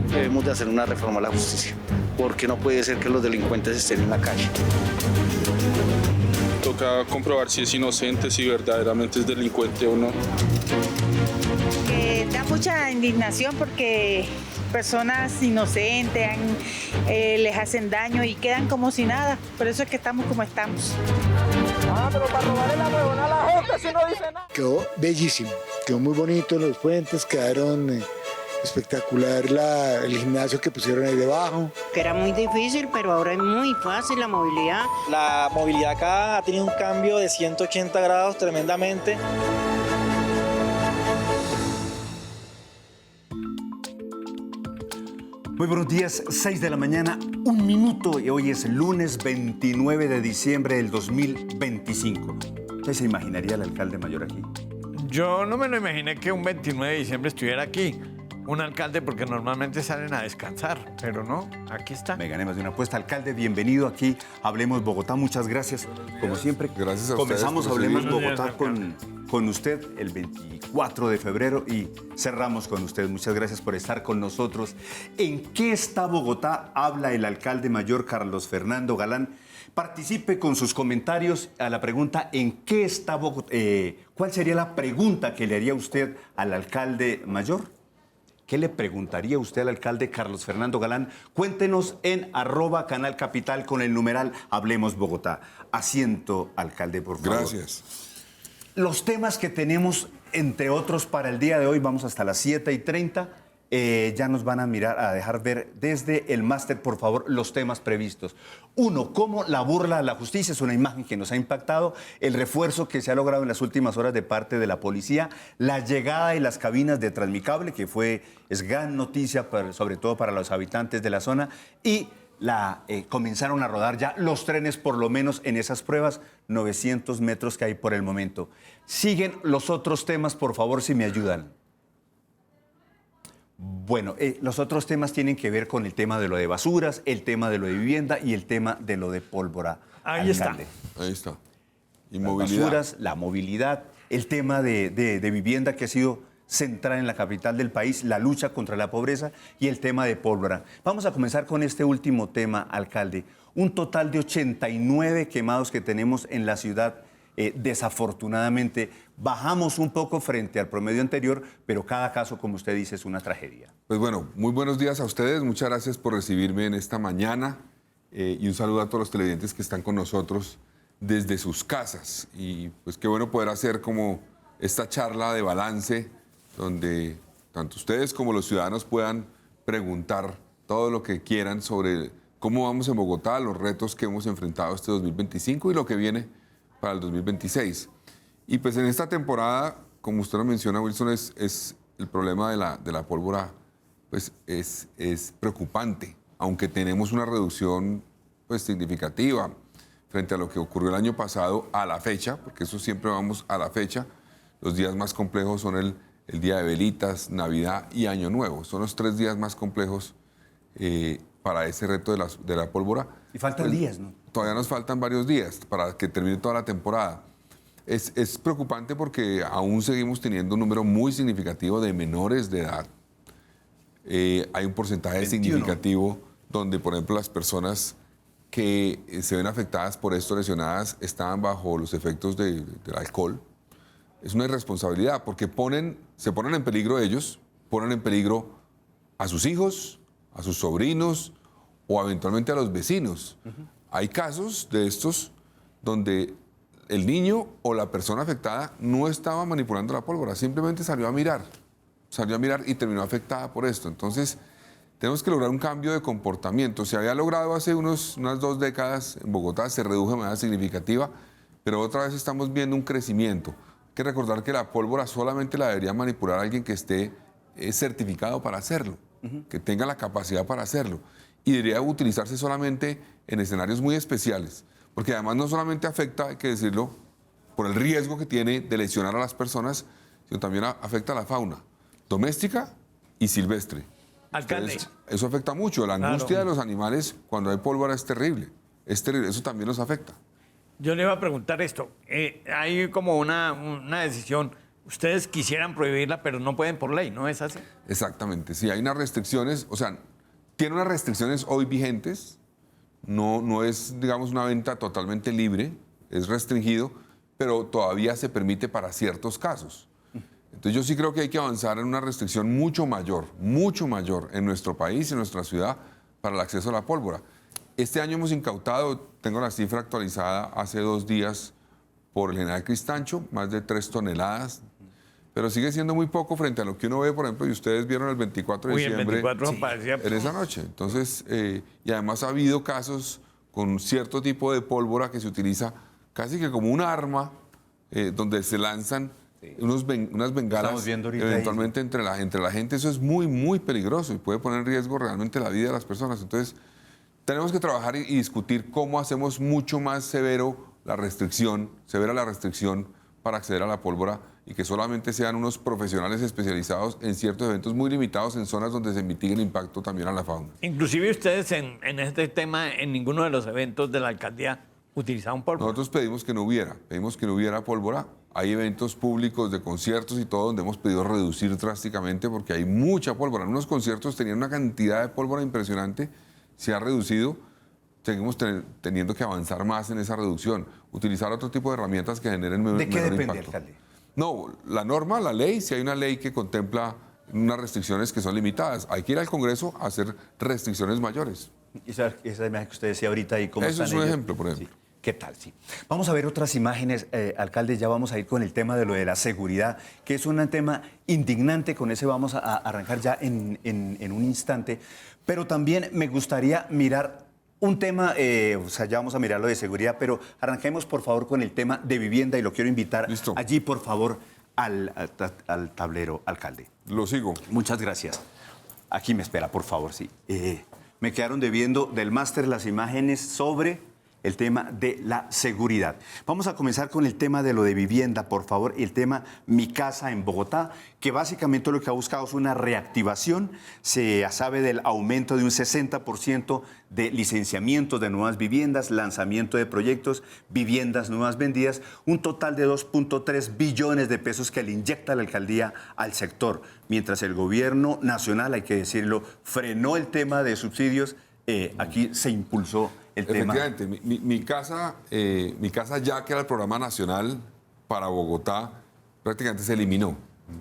Debemos de hacer una reforma a la justicia, porque no puede ser que los delincuentes estén en la calle. Toca comprobar si es inocente, si verdaderamente es delincuente o no. Da mucha indignación porque personas inocentes les hacen daño y quedan como si nada. Por eso es que estamos como estamos. Pero para robarle la huevona a la gente si no dice nada. Quedó bellísimo, quedó muy bonito, los puentes quedaron espectacular, el gimnasio que pusieron ahí debajo. Que era muy difícil, pero ahora es muy fácil la movilidad. La movilidad acá ha tenido un cambio de 180 grados tremendamente. Muy buenos días, 6 de la mañana, 1 minuto, y hoy es lunes 29 de diciembre del 2025. ¿Usted se imaginaría al alcalde mayor aquí? Yo no me lo imaginé que un 29 de diciembre estuviera aquí. Un alcalde, porque normalmente salen a descansar, pero no, aquí está. Me gané más de una apuesta. Alcalde, bienvenido aquí. Hablemos Bogotá, muchas gracias. Como siempre, gracias a comenzamos ustedes, Hablemos Bogotá con usted el 24 de febrero y cerramos con usted. Muchas gracias por estar con nosotros. ¿En qué está Bogotá? Habla el alcalde mayor Carlos Fernando Galán. Participe con sus comentarios a la pregunta ¿en qué está Bogotá? ¿Cuál sería la pregunta que le haría usted al alcalde mayor? ¿Qué le preguntaría usted al alcalde Carlos Fernando Galán? Cuéntenos en @Canal Capital con el numeral Hablemos Bogotá. Asiento, alcalde, por favor. Gracias. Los temas que tenemos, entre otros, para el día de hoy, vamos hasta las 7:30. Ya nos van a dejar ver desde el máster, por favor, los temas previstos. Uno, cómo la burla a la justicia es una imagen que nos ha impactado, el refuerzo que se ha logrado en las últimas horas de parte de la policía, la llegada de las cabinas de Transmicable, que es gran noticia, sobre todo para los habitantes de la zona, y comenzaron a rodar ya los trenes, por lo menos en esas pruebas, 900 metros que hay por el momento. Siguen los otros temas, por favor, si me ayudan. Bueno, los otros temas tienen que ver con el tema de lo de basuras, el tema de lo de vivienda y el tema de lo de pólvora. Ahí alcalde. Ahí está. Y Las movilidad. basuras, la movilidad, el tema de vivienda que ha sido central en la capital del país, la lucha contra la pobreza y el tema de pólvora. Vamos a comenzar con este último tema, alcalde. Un total de 89 quemados que tenemos en la ciudad. Desafortunadamente, bajamos un poco frente al promedio anterior, pero cada caso, como usted dice, es una tragedia. Pues bueno, muy buenos días a ustedes. Muchas gracias por recibirme en esta mañana y un saludo a todos los televidentes que están con nosotros desde sus casas. Y pues qué bueno poder hacer como esta charla de balance donde tanto ustedes como los ciudadanos puedan preguntar todo lo que quieran sobre cómo vamos en Bogotá, los retos que hemos enfrentado este 2025 y lo que viene para el 2026. Y pues en esta temporada, como usted lo menciona, Wilson, es el problema de la pólvora, pues es preocupante, aunque tenemos una reducción pues significativa frente a lo que ocurrió el año pasado a la fecha, porque eso siempre vamos a la fecha. Los días más complejos son el día de velitas, Navidad y Año Nuevo. Son los 3 días más complejos para ese reto de la pólvora. Y faltan días, ¿no? Todavía nos faltan varios días para que termine toda la temporada. Es preocupante porque aún seguimos teniendo un número muy significativo de menores de edad. Hay un porcentaje 21. significativo donde, por ejemplo, las personas que se ven afectadas por esto, lesionadas, estaban bajo los efectos del alcohol. Es una irresponsabilidad porque se ponen en peligro ellos, ponen en peligro a sus hijos, a sus sobrinos o eventualmente a los vecinos. Hay casos de estos donde el niño o la persona afectada no estaba manipulando la pólvora, simplemente salió a mirar y terminó afectada por esto. Entonces, tenemos que lograr un cambio de comportamiento. Se había logrado hace unas 2 décadas en Bogotá, se redujo de manera significativa, pero otra vez estamos viendo un crecimiento. Hay que recordar que la pólvora solamente la debería manipular alguien que esté certificado para hacerlo, que tenga la capacidad para hacerlo. Y debería utilizarse solamente en escenarios muy especiales, porque además no solamente afecta, hay que decirlo, por el riesgo que tiene de lesionar a las personas, sino también afecta a la fauna doméstica y silvestre. Alcalde. Entonces, eso afecta mucho. La angustia de los animales cuando hay pólvora es terrible. Es terrible. Eso también nos afecta. Yo le iba a preguntar esto. Hay como una decisión ustedes quisieran prohibirla, pero no pueden por ley, ¿no es así? Exactamente, sí, hay unas restricciones, o sea, tiene unas restricciones hoy vigentes, no es, digamos, una venta totalmente libre, es restringido, pero todavía se permite para ciertos casos. Entonces yo sí creo que hay que avanzar en una restricción mucho mayor en nuestro país, en nuestra ciudad, para el acceso a la pólvora. Este año hemos incautado, tengo la cifra actualizada hace 2 días por el general Cristancho, más de 3 toneladas, pero sigue siendo muy poco frente a lo que uno ve, por ejemplo, y ustedes vieron el 24 de diciembre el 24 parecía... en esa noche. Entonces, y además ha habido casos con cierto tipo de pólvora que se utiliza casi que como un arma, donde se lanzan unas bengalas eventualmente entre la gente. Eso es muy, muy peligroso y puede poner en riesgo realmente la vida de las personas. Entonces, tenemos que trabajar y discutir cómo hacemos mucho más severa la restricción para acceder a la pólvora y que solamente sean unos profesionales especializados en ciertos eventos muy limitados en zonas donde se mitigue el impacto también a la fauna. Inclusive ustedes en este tema, en ninguno de los eventos de la alcaldía utilizaban pólvora. Nosotros pedimos que no hubiera pólvora. Hay eventos públicos de conciertos y todo donde hemos pedido reducir drásticamente porque hay mucha pólvora. En unos conciertos tenían una cantidad de pólvora impresionante, se ha reducido. Seguimos teniendo que avanzar más en esa reducción, utilizar otro tipo de herramientas que generen menor impacto. ¿De qué depende, alcalde? No, la norma, la ley, si hay una ley que contempla unas restricciones que son limitadas, hay que ir al Congreso a hacer restricciones mayores. Esa imagen que usted decía ahorita y cómo Eso están es un ellos. ejemplo, por ejemplo. Sí. ¿Qué tal? Sí. Vamos a ver otras imágenes, alcalde, ya vamos a ir con el tema de lo de la seguridad, que es un tema indignante, con ese vamos a arrancar ya en un instante, pero también me gustaría mirar un tema, o sea, ya vamos a mirar lo de seguridad, pero arranquemos por favor con el tema de vivienda y lo quiero invitar allí, por favor, al tablero, alcalde. Lo sigo. Muchas gracias. Aquí me espera, por favor, sí. Me quedaron debiendo del máster las imágenes sobre el tema de la seguridad. Vamos a comenzar con el tema de lo de vivienda, por favor, el tema Mi Casa en Bogotá, que básicamente lo que ha buscado es una reactivación. Se sabe del aumento de un 60% de licenciamientos de nuevas viviendas, lanzamiento de proyectos, viviendas nuevas vendidas, un total de 2.3 billones de pesos que le inyecta la alcaldía al sector. Mientras el gobierno nacional, hay que decirlo, frenó el tema de subsidios, aquí se impulsó el tema. Efectivamente, mi casa ya que era el programa nacional para Bogotá, prácticamente se eliminó,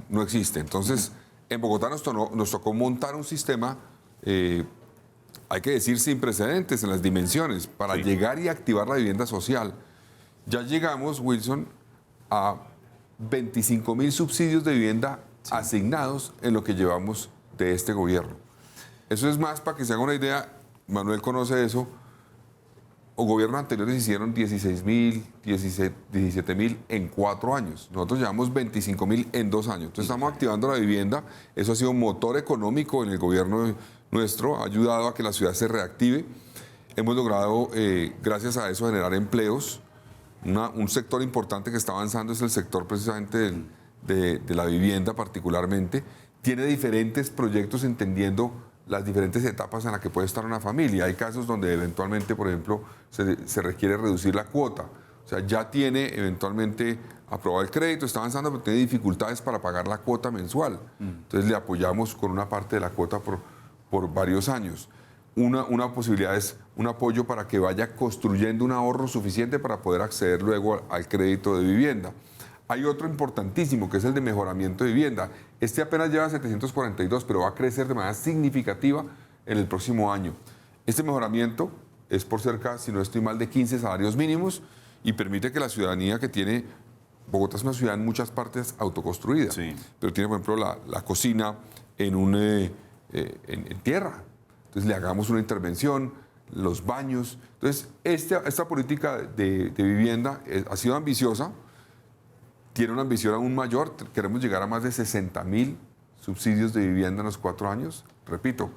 no existe. Entonces, en Bogotá nos tocó montar un sistema, hay que decir, sin precedentes en las dimensiones, para llegar y activar la vivienda social. Ya llegamos, Wilson, a 25.000 subsidios de vivienda asignados en lo que llevamos de este gobierno. Eso es más, para que se haga una idea, Manuel conoce eso, o gobiernos anteriores hicieron 16.000, 17.000 en 4 años. Nosotros llevamos 25.000 en 2 años. Entonces estamos activando la vivienda. Eso ha sido un motor económico en el gobierno nuestro, ha ayudado a que la ciudad se reactive. Hemos logrado, gracias a eso, generar empleos. Un sector importante que está avanzando es el sector precisamente de la vivienda particularmente. Tiene diferentes proyectos entendiendo las diferentes etapas en las que puede estar una familia. Hay casos donde eventualmente, por ejemplo, se requiere reducir la cuota. O sea, ya tiene eventualmente aprobado el crédito, está avanzando, pero tiene dificultades para pagar la cuota mensual. Entonces le apoyamos con una parte de la cuota por varios años. Una posibilidad es un apoyo para que vaya construyendo un ahorro suficiente para poder acceder luego al crédito de vivienda. Hay otro importantísimo, que es el de mejoramiento de vivienda. Este apenas lleva 742, pero va a crecer de manera significativa en el próximo año. Este mejoramiento es por cerca, si no estoy mal, de 15 salarios mínimos y permite que la ciudadanía que tiene... Bogotá es una ciudad en muchas partes autoconstruida, pero tiene, por ejemplo, la cocina en tierra. Entonces le hagamos una intervención, los baños. Entonces, esta política de vivienda ha sido ambiciosa, tiene una ambición aún mayor. Queremos llegar a más de 60.000 subsidios de vivienda en los 4 años. Repito,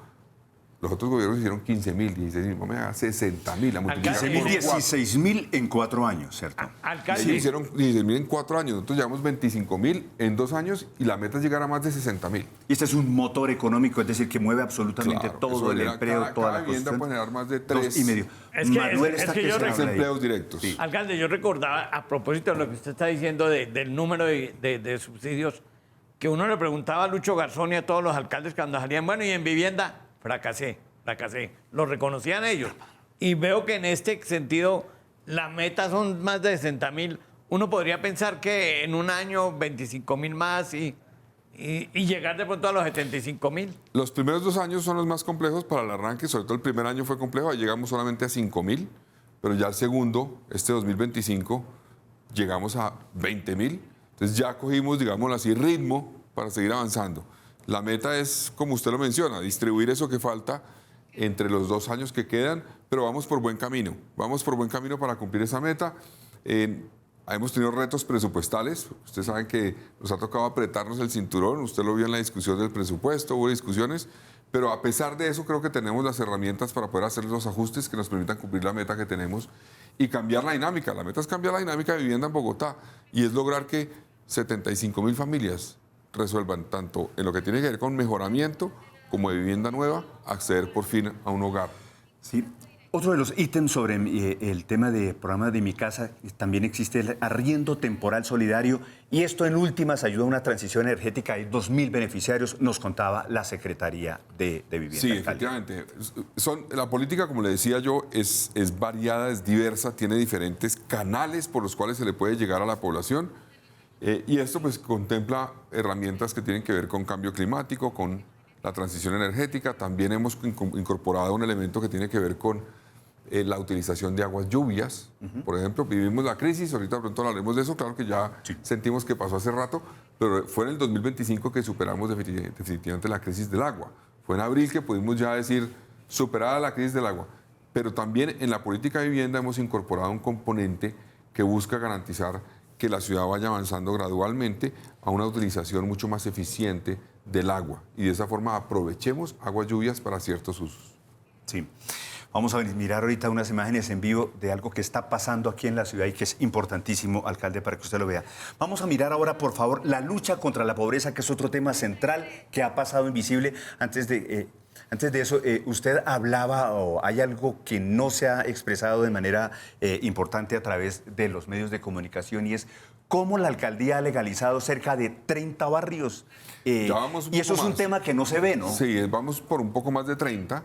Los otros gobiernos hicieron 15.000, 16.000, no me haga 60.000. La multiplicación 15.000, 16.000 en 4 años, ¿cierto? Ellos hicieron 16.000 en 4 años, nosotros llevamos 25.000 en 2 años y la meta es llegar a más de 60.000. Y este es un motor económico, es decir, que mueve absolutamente todo el empleo, toda la vivienda construcción. puede generar más de 3,5 Manuel está que se empleos directos. Sí. Alcalde, yo recordaba, a propósito de lo que usted está diciendo del número de subsidios, que uno le preguntaba a Lucho Garzón y a todos los alcaldes cuando salían, bueno, y en vivienda, fracasé. Lo reconocían ellos. Y veo que en este sentido la meta son más de 60.000. Uno podría pensar que en un año 25.000 más y llegar de pronto a los 75.000. Los primeros 2 años son los más complejos para el arranque, sobre todo el primer año fue complejo, ahí llegamos solamente a 5.000, pero ya el segundo, este 2025, llegamos a 20.000. Entonces ya cogimos, digámoslo así, ritmo para seguir avanzando. La meta es, como usted lo menciona, distribuir eso que falta entre los 2 años que quedan, pero vamos por buen camino. Vamos por buen camino para cumplir esa meta. Hemos tenido retos presupuestales. Ustedes saben que nos ha tocado apretarnos el cinturón. Usted lo vio en la discusión del presupuesto, hubo discusiones. Pero a pesar de eso, creo que tenemos las herramientas para poder hacer los ajustes que nos permitan cumplir la meta que tenemos y cambiar la dinámica. La meta es cambiar la dinámica de vivienda en Bogotá y es lograr que 75.000 familias resuelvan tanto en lo que tiene que ver con mejoramiento como de vivienda nueva, acceder por fin a un hogar. Sí. Otro de los ítems sobre el tema de programa de Mi Casa, también existe el arriendo temporal solidario y esto en últimas ayuda a una transición energética. Hay 2.000 beneficiarios, nos contaba la Secretaría de Vivienda. Sí, alcalde. efectivamente. La política, como le decía yo, es variada, es diversa, tiene diferentes canales por los cuales se le puede llegar a la población y esto pues contempla herramientas que tienen que ver con cambio climático, con la transición energética. También hemos incorporado un elemento que tiene que ver con la utilización de aguas lluvias. Por ejemplo, vivimos la crisis, ahorita de pronto hablaremos de eso, claro que ya sentimos que pasó hace rato, pero fue en el 2025 que superamos definitivamente la crisis del agua. Fue en abril que pudimos ya decir superada la crisis del agua. Pero también en la política de vivienda hemos incorporado un componente que busca garantizar que la ciudad vaya avanzando gradualmente a una utilización mucho más eficiente del agua y de esa forma aprovechemos aguas lluvias para ciertos usos. Sí. Vamos a mirar ahorita unas imágenes en vivo de algo que está pasando aquí en la ciudad y que es importantísimo, alcalde, para que usted lo vea. Vamos a mirar ahora, por favor, la lucha contra la pobreza, que es otro tema central que ha pasado invisible. Antes de eso, usted hablaba o hay algo que no se ha expresado de manera importante a través de los medios de comunicación y es cómo la alcaldía ha legalizado cerca de 30 barrios. Y eso es un tema que no se ve, ¿no? Sí, vamos por un poco más de 30.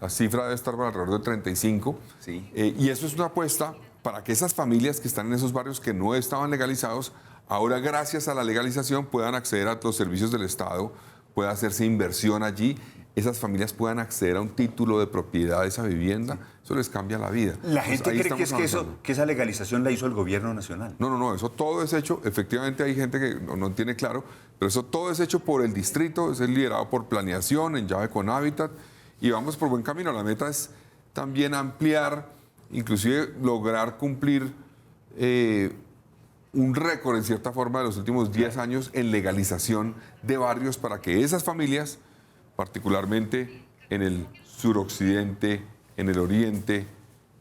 La cifra debe estar por alrededor de 35. Sí. Y eso es una apuesta para que esas familias que están en esos barrios que no estaban legalizados, ahora gracias a la legalización puedan acceder a los servicios del Estado, pueda hacerse inversión allí, esas familias puedan acceder a un título de propiedad de esa vivienda. Eso les cambia la vida. La gente cree que esa legalización la hizo el gobierno nacional. No, eso todo es hecho, efectivamente hay gente que no tiene claro, pero eso todo es hecho por el distrito, es liderado por planeación, en llave con Hábitat, y vamos por buen camino. La meta es también ampliar, inclusive lograr cumplir un récord en cierta forma de los últimos 10 años en legalización de barrios para que esas familias, particularmente en el suroccidente, en el oriente,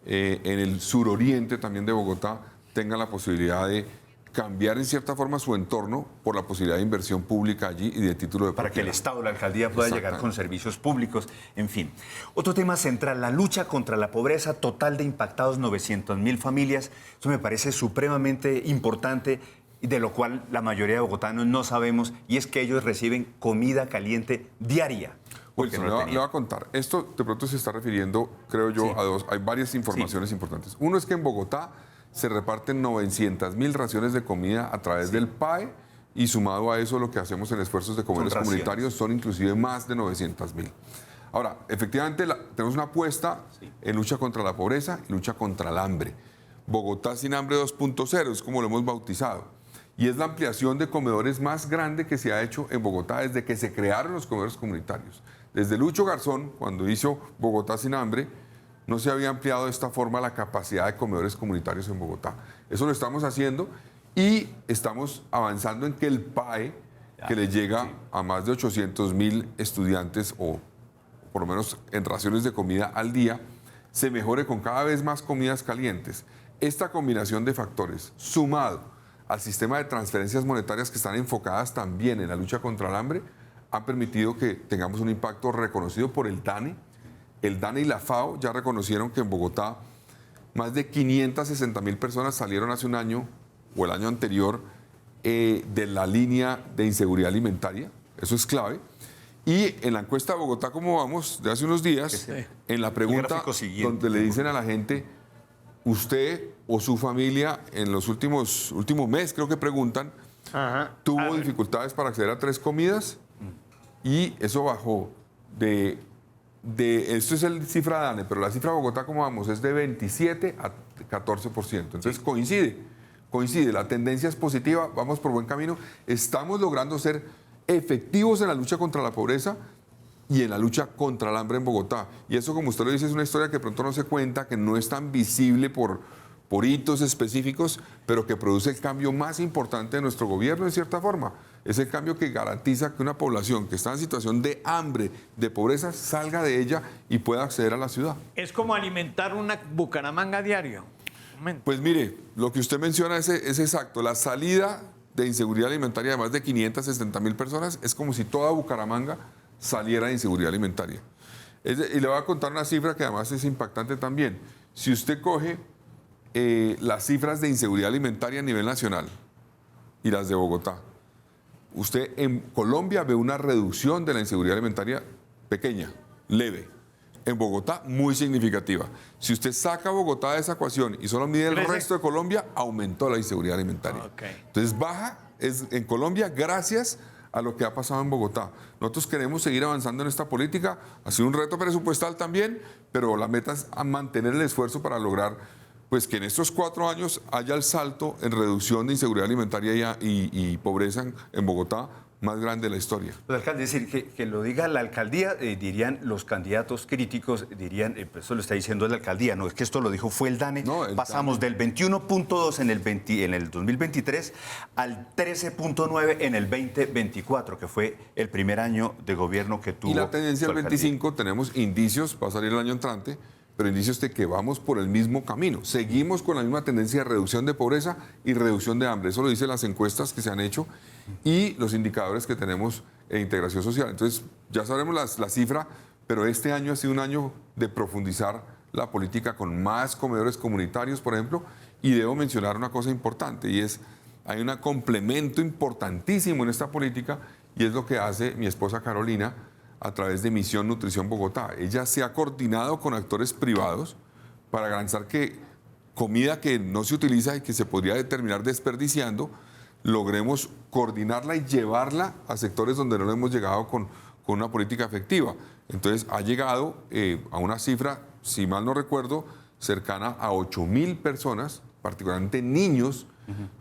en el suroriente también de Bogotá, tengan la posibilidad de cambiar en cierta forma su entorno por la posibilidad de inversión pública allí y de título de propiedad. Para que el Estado, la alcaldía pueda llegar con servicios públicos, en fin. Otro tema central, la lucha contra la pobreza, total de impactados 900.000 familias. Eso me parece supremamente importante y de lo cual la mayoría de bogotanos no sabemos, y es que ellos reciben comida caliente diaria. Wilson, le voy a contar. Esto de pronto se está refiriendo, creo yo, a dos. Hay varias informaciones importantes. Uno es que en Bogotá se reparten 900.000 raciones de comida a través del PAE y sumado a eso lo que hacemos en esfuerzos de comedores comunitarios son inclusive más de 900.000. Ahora, efectivamente tenemos una apuesta en lucha contra la pobreza y lucha contra el hambre. Bogotá sin hambre 2.0 es como lo hemos bautizado. Y es la ampliación de comedores más grande que se ha hecho en Bogotá desde que se crearon los comedores comunitarios. Desde Lucho Garzón, cuando hizo Bogotá sin hambre, no se había ampliado de esta forma la capacidad de comedores comunitarios en Bogotá. Eso lo estamos haciendo y estamos avanzando en que el PAE, que le llega a más de 800.000 estudiantes o por lo menos en raciones de comida al día, se mejore con cada vez más comidas calientes. Esta combinación de factores, sumado al sistema de transferencias monetarias que están enfocadas también en la lucha contra el hambre, han permitido que tengamos un impacto reconocido por el DANE. El DANE y la FAO ya reconocieron que en Bogotá más de 560.000 personas salieron hace un año o el año anterior de la línea de inseguridad alimentaria. Eso es clave. Y en la encuesta de Bogotá, ¿cómo vamos? De hace unos días, en la pregunta donde le dicen a la gente, usted o su familia en los últimos meses, creo que preguntan, tuvo dificultades para acceder a 3 comidas y eso bajó esto es la cifra de DANE, pero la cifra de Bogotá, ¿cómo vamos? Es de 27 a 14%. Entonces coincide, la tendencia es positiva, vamos por buen camino, estamos logrando ser efectivos en la lucha contra la pobreza y en la lucha contra el hambre en Bogotá. Y eso, como usted lo dice, es una historia que de pronto no se cuenta, que no es tan visible por hitos específicos, pero que produce el cambio más importante de nuestro gobierno, en cierta forma. Es el cambio que garantiza que una población que está en situación de hambre, de pobreza, salga de ella y pueda acceder a la ciudad. Es como alimentar una Bucaramanga diario. Pues mire, lo que usted menciona es exacto. La salida de inseguridad alimentaria de más de 560.000 personas es como si toda Bucaramanga saliera de inseguridad alimentaria. Y le voy a contar una cifra que además es impactante también. Si usted coge las cifras de inseguridad alimentaria a nivel nacional y las de Bogotá, usted en Colombia ve una reducción de la inseguridad alimentaria pequeña, leve. En Bogotá, muy significativa. Si usted saca a Bogotá de esa ecuación y solo mide el resto de Colombia, aumentó la inseguridad alimentaria. Entonces baja en Colombia gracias a lo que ha pasado en Bogotá. Nosotros queremos seguir avanzando en esta política. Ha sido un reto presupuestal también, pero la meta es a mantener el esfuerzo para lograr pues que en estos 4 años haya el salto en reducción de inseguridad alimentaria y pobreza en Bogotá más grande de la historia. Alcalde, es decir, que lo diga la alcaldía, dirían los candidatos críticos, dirían, pues eso lo está diciendo la alcaldía, no es que esto lo dijo, fue el DANE. No, pasamos del 21.2 en el 2023 al 13.9 en el 2024, que fue el primer año de gobierno que tuvo. Y la tendencia al 25, tenemos indicios, va a salir el año entrante, pero indicios de que vamos por el mismo camino. Seguimos con la misma tendencia de reducción de pobreza y reducción de hambre. Eso lo dicen las encuestas que se han hecho y los indicadores que tenemos en integración social. Entonces, ya sabremos la cifra, pero este año ha sido un año de profundizar la política con más comedores comunitarios, por ejemplo, y debo mencionar una cosa importante, y es, hay un complemento importantísimo en esta política, y es lo que hace mi esposa Carolina, a través de Misión Nutrición Bogotá. Ella se ha coordinado con actores privados para garantizar que comida que no se utiliza y que se podría terminar desperdiciando, logremos coordinarla y llevarla a sectores donde no lo hemos llegado con una política efectiva. Entonces ha llegado a una cifra, si mal no recuerdo, cercana a 8.000 personas, particularmente niños,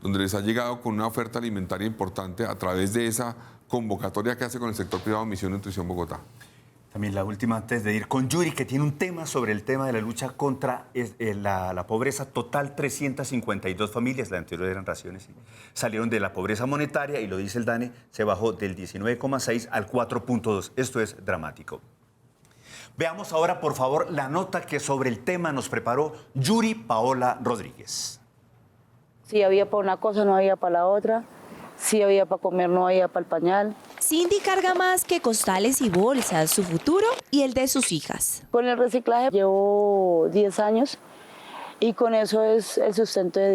donde les ha llegado con una oferta alimentaria importante a través de esa convocatoria que hace con el sector privado Misión Nutrición Bogotá. También la última antes de ir con Yuri, que tiene un tema sobre el tema de la lucha contra la pobreza. Total 352 familias, la anterior eran raciones, salieron de la pobreza monetaria y lo dice el DANE, se bajó del 19,6 al 4,2. Esto es dramático. Veamos ahora, por favor, la nota que sobre el tema nos preparó Yuri Paola Rodríguez. Si había para una cosa, no había para la otra. Si había para comer, no había para el pañal. Cindy carga más que costales y bolsas, su futuro y el de sus hijas. Con el reciclaje llevo 10 años y con eso es el sustento de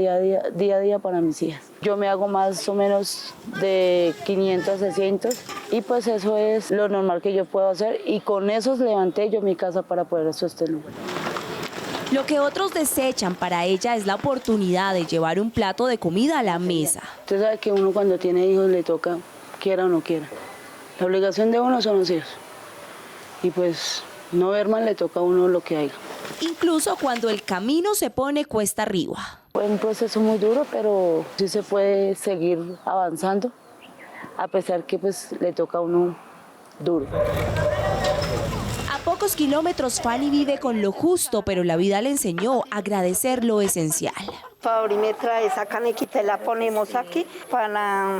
día a día para mis hijas. Yo me hago más o menos de 500 a 600 y pues eso es lo normal que yo puedo hacer y con esos levanté yo mi casa para poder sostenerlo. Lo que otros desechan para ella es la oportunidad de llevar un plato de comida a la mesa. Usted sabe que uno cuando tiene hijos le toca, quiera o no quiera. La obligación de uno son los hijos. Y pues no ver mal le toca a uno lo que haya. Incluso cuando el camino se pone cuesta arriba. Fue un proceso muy duro, pero sí se puede seguir avanzando, a pesar que pues le toca a uno duro. A pocos kilómetros, Fanny vive con lo justo, pero la vida le enseñó a agradecer lo esencial. Fabri me trae esa canequita y la ponemos aquí para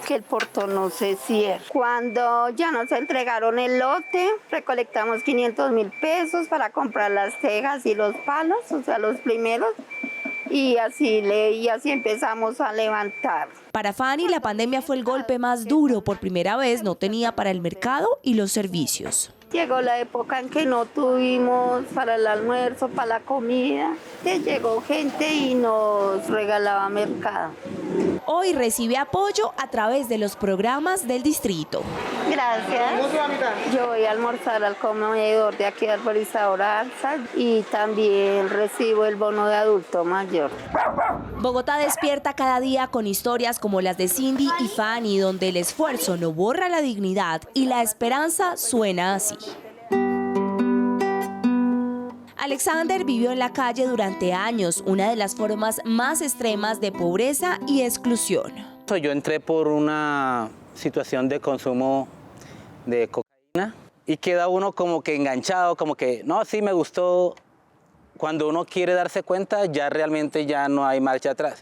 que el portón no se cierre. Cuando ya nos entregaron el lote, recolectamos 500.000 pesos para comprar las tejas y los palos, o sea, los primeros, y así empezamos a levantar. Para Fanny, la pandemia fue el golpe más duro. Por primera vez no tenía para el mercado y los servicios. Llegó la época en que no tuvimos para el almuerzo, para la comida. Llegó gente y nos regalaba mercado. Hoy recibe apoyo a través de los programas del distrito. Gracias. Yo voy a almorzar al comedor de aquí, Arborizador Arza, y también recibo el bono de adulto mayor. Bogotá despierta cada día con historias como las de Cindy y Fanny, donde el esfuerzo no borra la dignidad y la esperanza suena así. Alexander vivió en la calle durante años, una de las formas más extremas de pobreza y exclusión. Yo entré por una situación de consumo de cocaína y queda uno como que enganchado, como que no, sí me gustó. Cuando uno quiere darse cuenta, ya realmente ya no hay marcha atrás.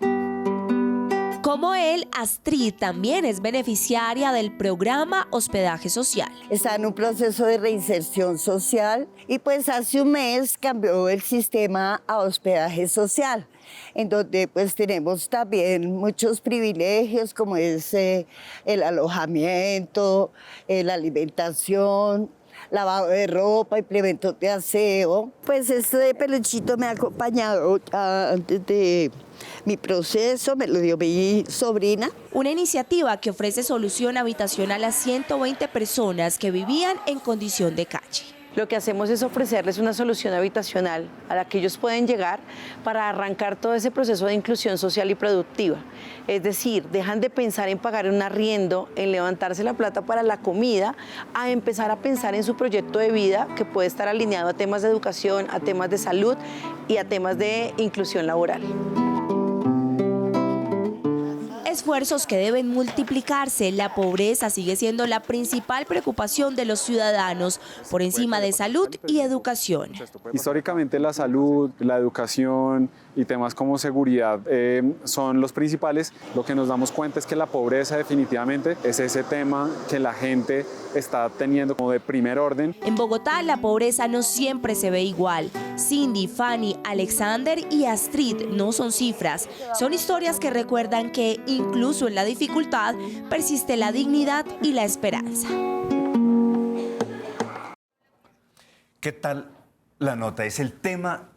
Como él, Astrid también es beneficiaria del programa Hospedaje Social. Está en un proceso de reinserción social y pues hace un mes cambió el sistema a hospedaje social, en donde pues tenemos también muchos privilegios como es el alojamiento, la alimentación, lavado de ropa, implementos de aseo. Pues esto de peluchito me ha acompañado antes de mi proceso, me lo dio mi sobrina. Una iniciativa que ofrece solución habitacional a 120 personas que vivían en condición de calle. Lo que hacemos es ofrecerles una solución habitacional a la que ellos pueden llegar para arrancar todo ese proceso de inclusión social y productiva. Es decir, dejan de pensar en pagar un arriendo, en levantarse la plata para la comida, a empezar a pensar en su proyecto de vida que puede estar alineado a temas de educación, a temas de salud y a temas de inclusión laboral. Esfuerzos que deben multiplicarse. La pobreza sigue siendo la principal preocupación de los ciudadanos, por encima de salud y educación. Históricamente la salud, la educación y temas como seguridad son los principales. Lo que nos damos cuenta es que la pobreza definitivamente es ese tema que la gente está teniendo como de primer orden. En Bogotá la pobreza no siempre se ve igual. Cindy, Fanny, Alexander y Astrid no son cifras, son historias que recuerdan que incluso en la dificultad persiste la dignidad y la esperanza. ¿Qué tal la nota? Es el tema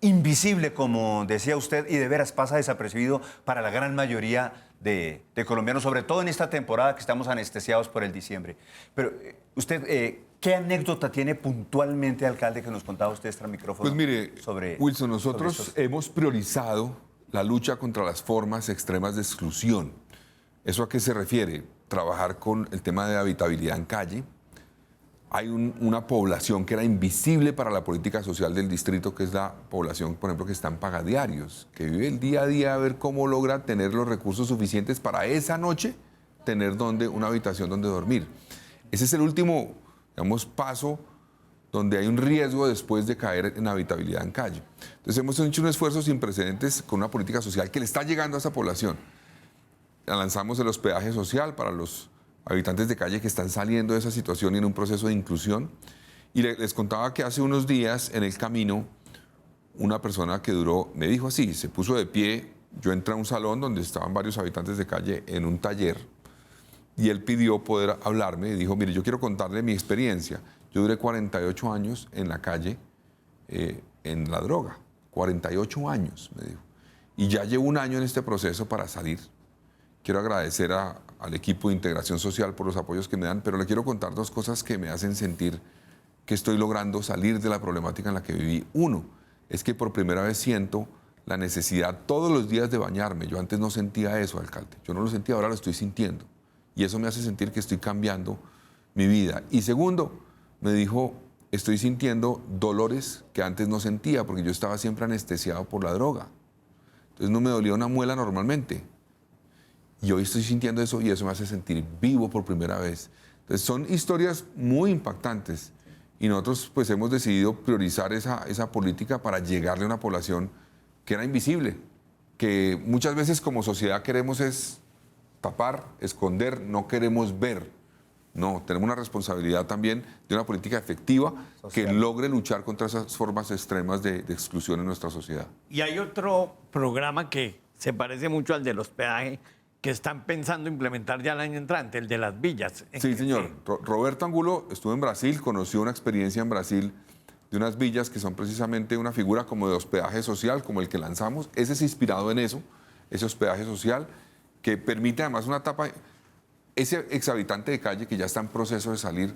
invisible, como decía usted, y de veras pasa desapercibido para la gran mayoría de colombianos, sobre todo en esta temporada que estamos anestesiados por el diciembre. Pero usted, ¿qué anécdota tiene puntualmente, alcalde, que nos contaba usted extra micrófono? Pues mire, Wilson, nosotros hemos priorizado la lucha contra las formas extremas de exclusión. ¿Eso a qué se refiere? Trabajar con el tema de habitabilidad en calle. Hay una población que era invisible para la política social del distrito, que es la población, por ejemplo, que está en pagadiarios, que vive el día a día a ver cómo logra tener los recursos suficientes para esa noche tener una habitación donde dormir. Ese es el último, digamos, paso donde hay un riesgo después de caer en habitabilidad en calle. Entonces hemos hecho un esfuerzo sin precedentes con una política social que le está llegando a esa población. Lanzamos el hospedaje social para los habitantes de calle que están saliendo de esa situación y en un proceso de inclusión. Y les contaba que hace unos días en el camino una persona que me dijo así, se puso de pie, yo entré a un salón donde estaban varios habitantes de calle en un taller y él pidió poder hablarme y dijo, mire, yo quiero contarle mi experiencia. Yo duré 48 años en la calle, en la droga, 48 años, me dijo. Y ya llevo un año en este proceso para salir. Quiero agradecer al equipo de integración social por los apoyos que me dan, pero le quiero contar dos cosas que me hacen sentir que estoy logrando salir de la problemática en la que viví. Uno, es que por primera vez siento la necesidad todos los días de bañarme. Yo antes no sentía eso, alcalde. Yo no lo sentía, ahora lo estoy sintiendo. Y eso me hace sentir que estoy cambiando mi vida. Y segundo, me dijo, estoy sintiendo dolores que antes no sentía porque yo estaba siempre anestesiado por la droga. Entonces no me dolía una muela normalmente. Y hoy estoy sintiendo eso y eso me hace sentir vivo por primera vez. Entonces son historias muy impactantes y nosotros pues hemos decidido priorizar esa política para llegarle a una población que era invisible, que muchas veces como sociedad queremos es tapar, esconder, no queremos ver. No, tenemos una responsabilidad también de una política efectiva que logre luchar contra esas formas extremas de exclusión en nuestra sociedad. Y hay otro programa que se parece mucho al del hospedaje que están pensando implementar ya el año entrante, el de las villas. Sí, señor. Roberto Angulo estuvo en Brasil, conoció una experiencia en Brasil de unas villas que son precisamente una figura como de hospedaje social, como el que lanzamos. Ese es inspirado en eso, ese hospedaje social, que permite además una etapa. Ese exhabitante de calle que ya está en proceso de salir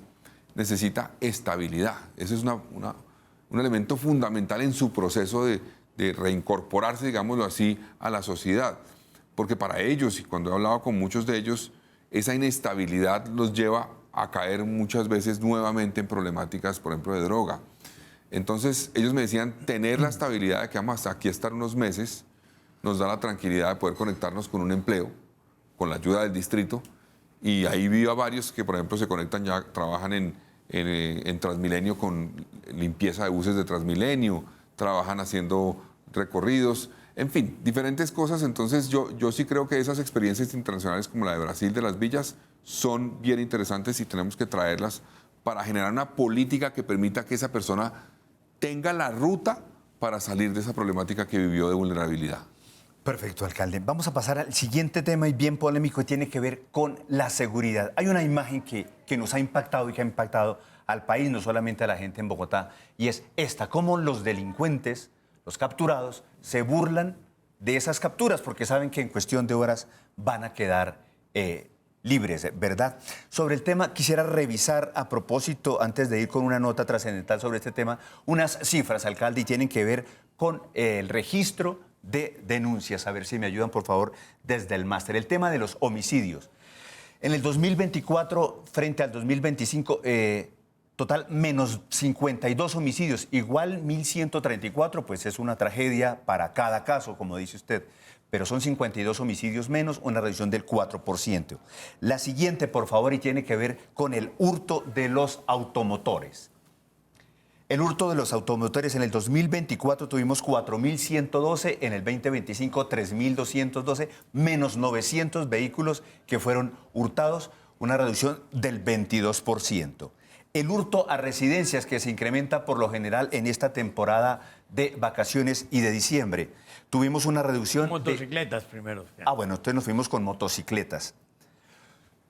necesita estabilidad. Ese es un elemento fundamental en su proceso de reincorporarse, digámoslo así, a la sociedad. Porque para ellos, y cuando he hablado con muchos de ellos, esa inestabilidad los lleva a caer muchas veces nuevamente en problemáticas, por ejemplo, de droga. Entonces, ellos me decían, tener la estabilidad de que vamos hasta aquí estar unos meses, nos da la tranquilidad de poder conectarnos con un empleo, con la ayuda del distrito. Y ahí vi a varios que, por ejemplo, se conectan ya, trabajan en Transmilenio con limpieza de buses de Transmilenio, trabajan haciendo recorridos, en fin, diferentes cosas. Entonces yo sí creo que esas experiencias internacionales como la de Brasil, de las villas, son bien interesantes y tenemos que traerlas para generar una política que permita que esa persona tenga la ruta para salir de esa problemática que vivió de vulnerabilidad. Perfecto, alcalde. Vamos a pasar al siguiente tema y bien polémico, tiene que ver con la seguridad. Hay una imagen que nos ha impactado y que ha impactado al país, no solamente a la gente en Bogotá, y es esta, cómo los delincuentes, los capturados, se burlan de esas capturas porque saben que en cuestión de horas van a quedar libres, ¿verdad? Sobre el tema, quisiera revisar a propósito, antes de ir con una nota trascendental sobre este tema, unas cifras, alcalde, y tienen que ver con el registro de denuncias. A ver si me ayudan, por favor, desde el máster. El tema de los homicidios. En el 2024, frente al 2025, total, menos 52 homicidios. Igual 1.134, pues es una tragedia para cada caso, como dice usted. Pero son 52 homicidios menos, una reducción del 4%. La siguiente, por favor, y tiene que ver con el hurto de los automotores. El hurto de los automotores en el 2024 tuvimos 4.112, en el 2025 3.212, menos 900 vehículos que fueron hurtados, una reducción del 22%. El hurto a residencias que se incrementa por lo general en esta temporada de vacaciones y de diciembre. Tuvimos una reducción motocicletas primero. Bueno, entonces nos fuimos con motocicletas.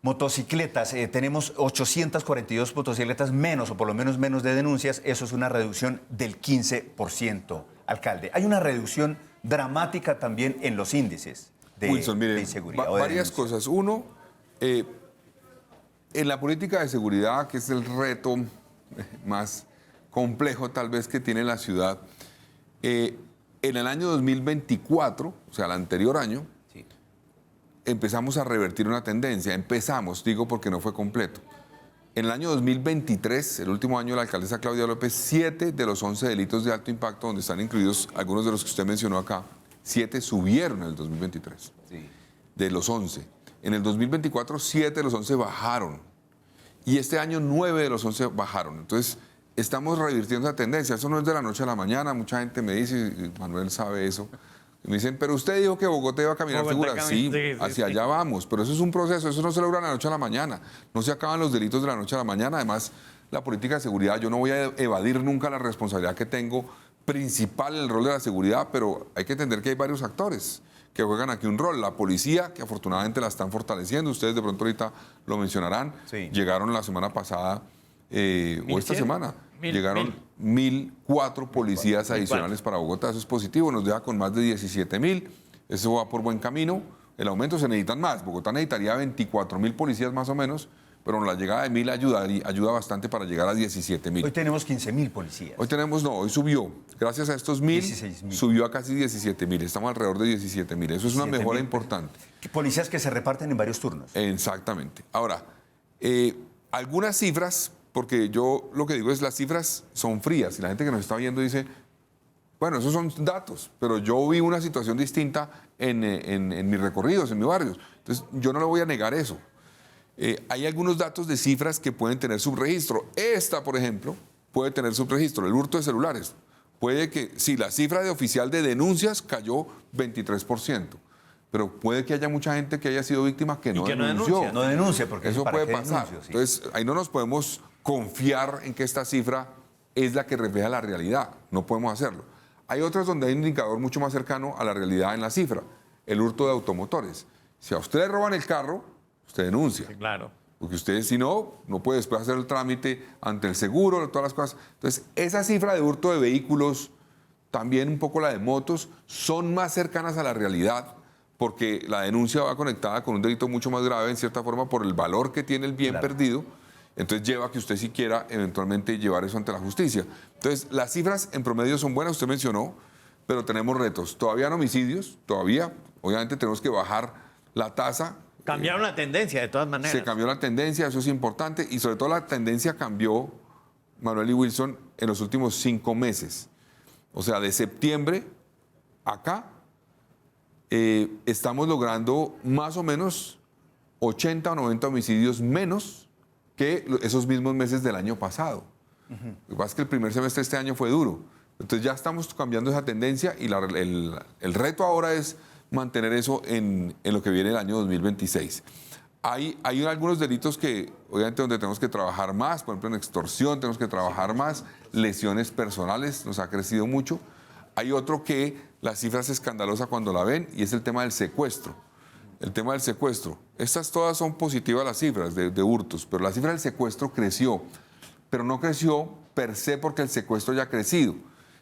Motocicletas, tenemos 842 motocicletas menos, o por lo menos menos de denuncias, eso es una reducción del 15%, alcalde. Hay una reducción dramática también en los índices de, Wilson, mire, de inseguridad. Varias cosas. Uno, en la política de seguridad, que es el reto más complejo tal vez que tiene la ciudad, en el año 2024, o sea, el anterior año, empezamos a revertir una tendencia. Empezamos, digo porque no fue completo. En el año 2023, el último año de la alcaldesa Claudia López, 7 de los 11 delitos de alto impacto, donde están incluidos algunos de los que usted mencionó acá, 7 subieron en el 2023. Sí. De los 11. En el 2024, 7 de los 11 bajaron. Y este año, 9 de los 11 bajaron. Entonces, estamos revirtiendo esa tendencia. Eso no es de la noche a la mañana. Mucha gente me dice, y Manuel sabe eso, me dicen, pero usted dijo que Bogotá iba a caminar segura. Sí, hacia allá vamos, pero eso es un proceso, eso no se logra de la noche a la mañana. No se acaban los delitos de la noche a la mañana. Además, la política de seguridad, yo no voy a evadir nunca la responsabilidad que tengo principal en el rol de la seguridad, pero hay que entender que hay varios actores que juegan aquí un rol. La policía, que afortunadamente la están fortaleciendo, ustedes de pronto ahorita lo mencionarán, llegaron la semana pasada, o esta semana, llegaron 1.004 policías adicionales para Bogotá. Eso es positivo, nos deja con más de 17.000. Eso va por buen camino. El aumento se necesitan más. Bogotá necesitaría 24.000 policías más o menos, pero la llegada de 1.000 ayuda bastante para llegar a 17.000. Hoy tenemos 15.000 policías. Hoy subió. Gracias a estos 1.000, subió a casi 17.000. Estamos alrededor de 17.000. Eso es una mejora importante. Policías que se reparten en varios turnos. Exactamente. Ahora, algunas cifras, porque yo lo que digo es las cifras son frías y la gente que nos está viendo dice, bueno, esos son datos, pero yo vi una situación distinta en mis recorridos, en mis barrios. Entonces, yo no le voy a negar eso. Hay algunos datos de cifras que pueden tener subregistro. Esta, por ejemplo, puede tener subregistro, el hurto de celulares. Puede que, sí, la cifra de oficial de denuncias cayó 23%. pero puede que haya mucha gente que haya sido víctima que no que no denunció. denuncia. No denuncia, porque eso ¿para puede qué pasar. denuncio? Sí. Entonces, ahí no nos podemos confiar en que esta cifra es la que refleja la realidad. No podemos hacerlo. Hay otras donde hay un indicador mucho más cercano a la realidad en la cifra, el hurto de automotores. Si a usted le roban el carro, usted denuncia. Sí, claro. Porque usted, si no, no puede después hacer el trámite ante el seguro, todas las cosas. Entonces, esa cifra de hurto de vehículos, también un poco la de motos, son más cercanas a la realidad, porque la denuncia va conectada con un delito mucho más grave, en cierta forma, por el valor que tiene el bien perdido. Entonces, lleva a que usted sí quiera eventualmente llevar eso ante la justicia. Entonces, las cifras en promedio son buenas, usted mencionó, pero tenemos retos. Todavía en homicidios, obviamente tenemos que bajar la tasa. Cambiaron la tendencia, de todas maneras. Se cambió la tendencia, eso es importante, y sobre todo la tendencia cambió, Manuel y Wilson, en los últimos 5 meses. O sea, de septiembre acá, estamos logrando más o menos 80 o 90 homicidios menos que esos mismos meses del año pasado. Lo que pasa es que el primer semestre de este año fue duro. Entonces ya estamos cambiando esa tendencia y el reto ahora es mantener eso en lo que viene el año 2026. Hay algunos delitos que, obviamente, donde tenemos que trabajar más, por ejemplo, en extorsión tenemos que trabajar más, lesiones personales nos ha crecido mucho. Hay otro que la cifra es escandalosa cuando la ven y es el tema del secuestro. El tema del secuestro. Estas todas son positivas las cifras de hurtos, pero la cifra del secuestro creció, pero no creció per se porque el secuestro haya crecido,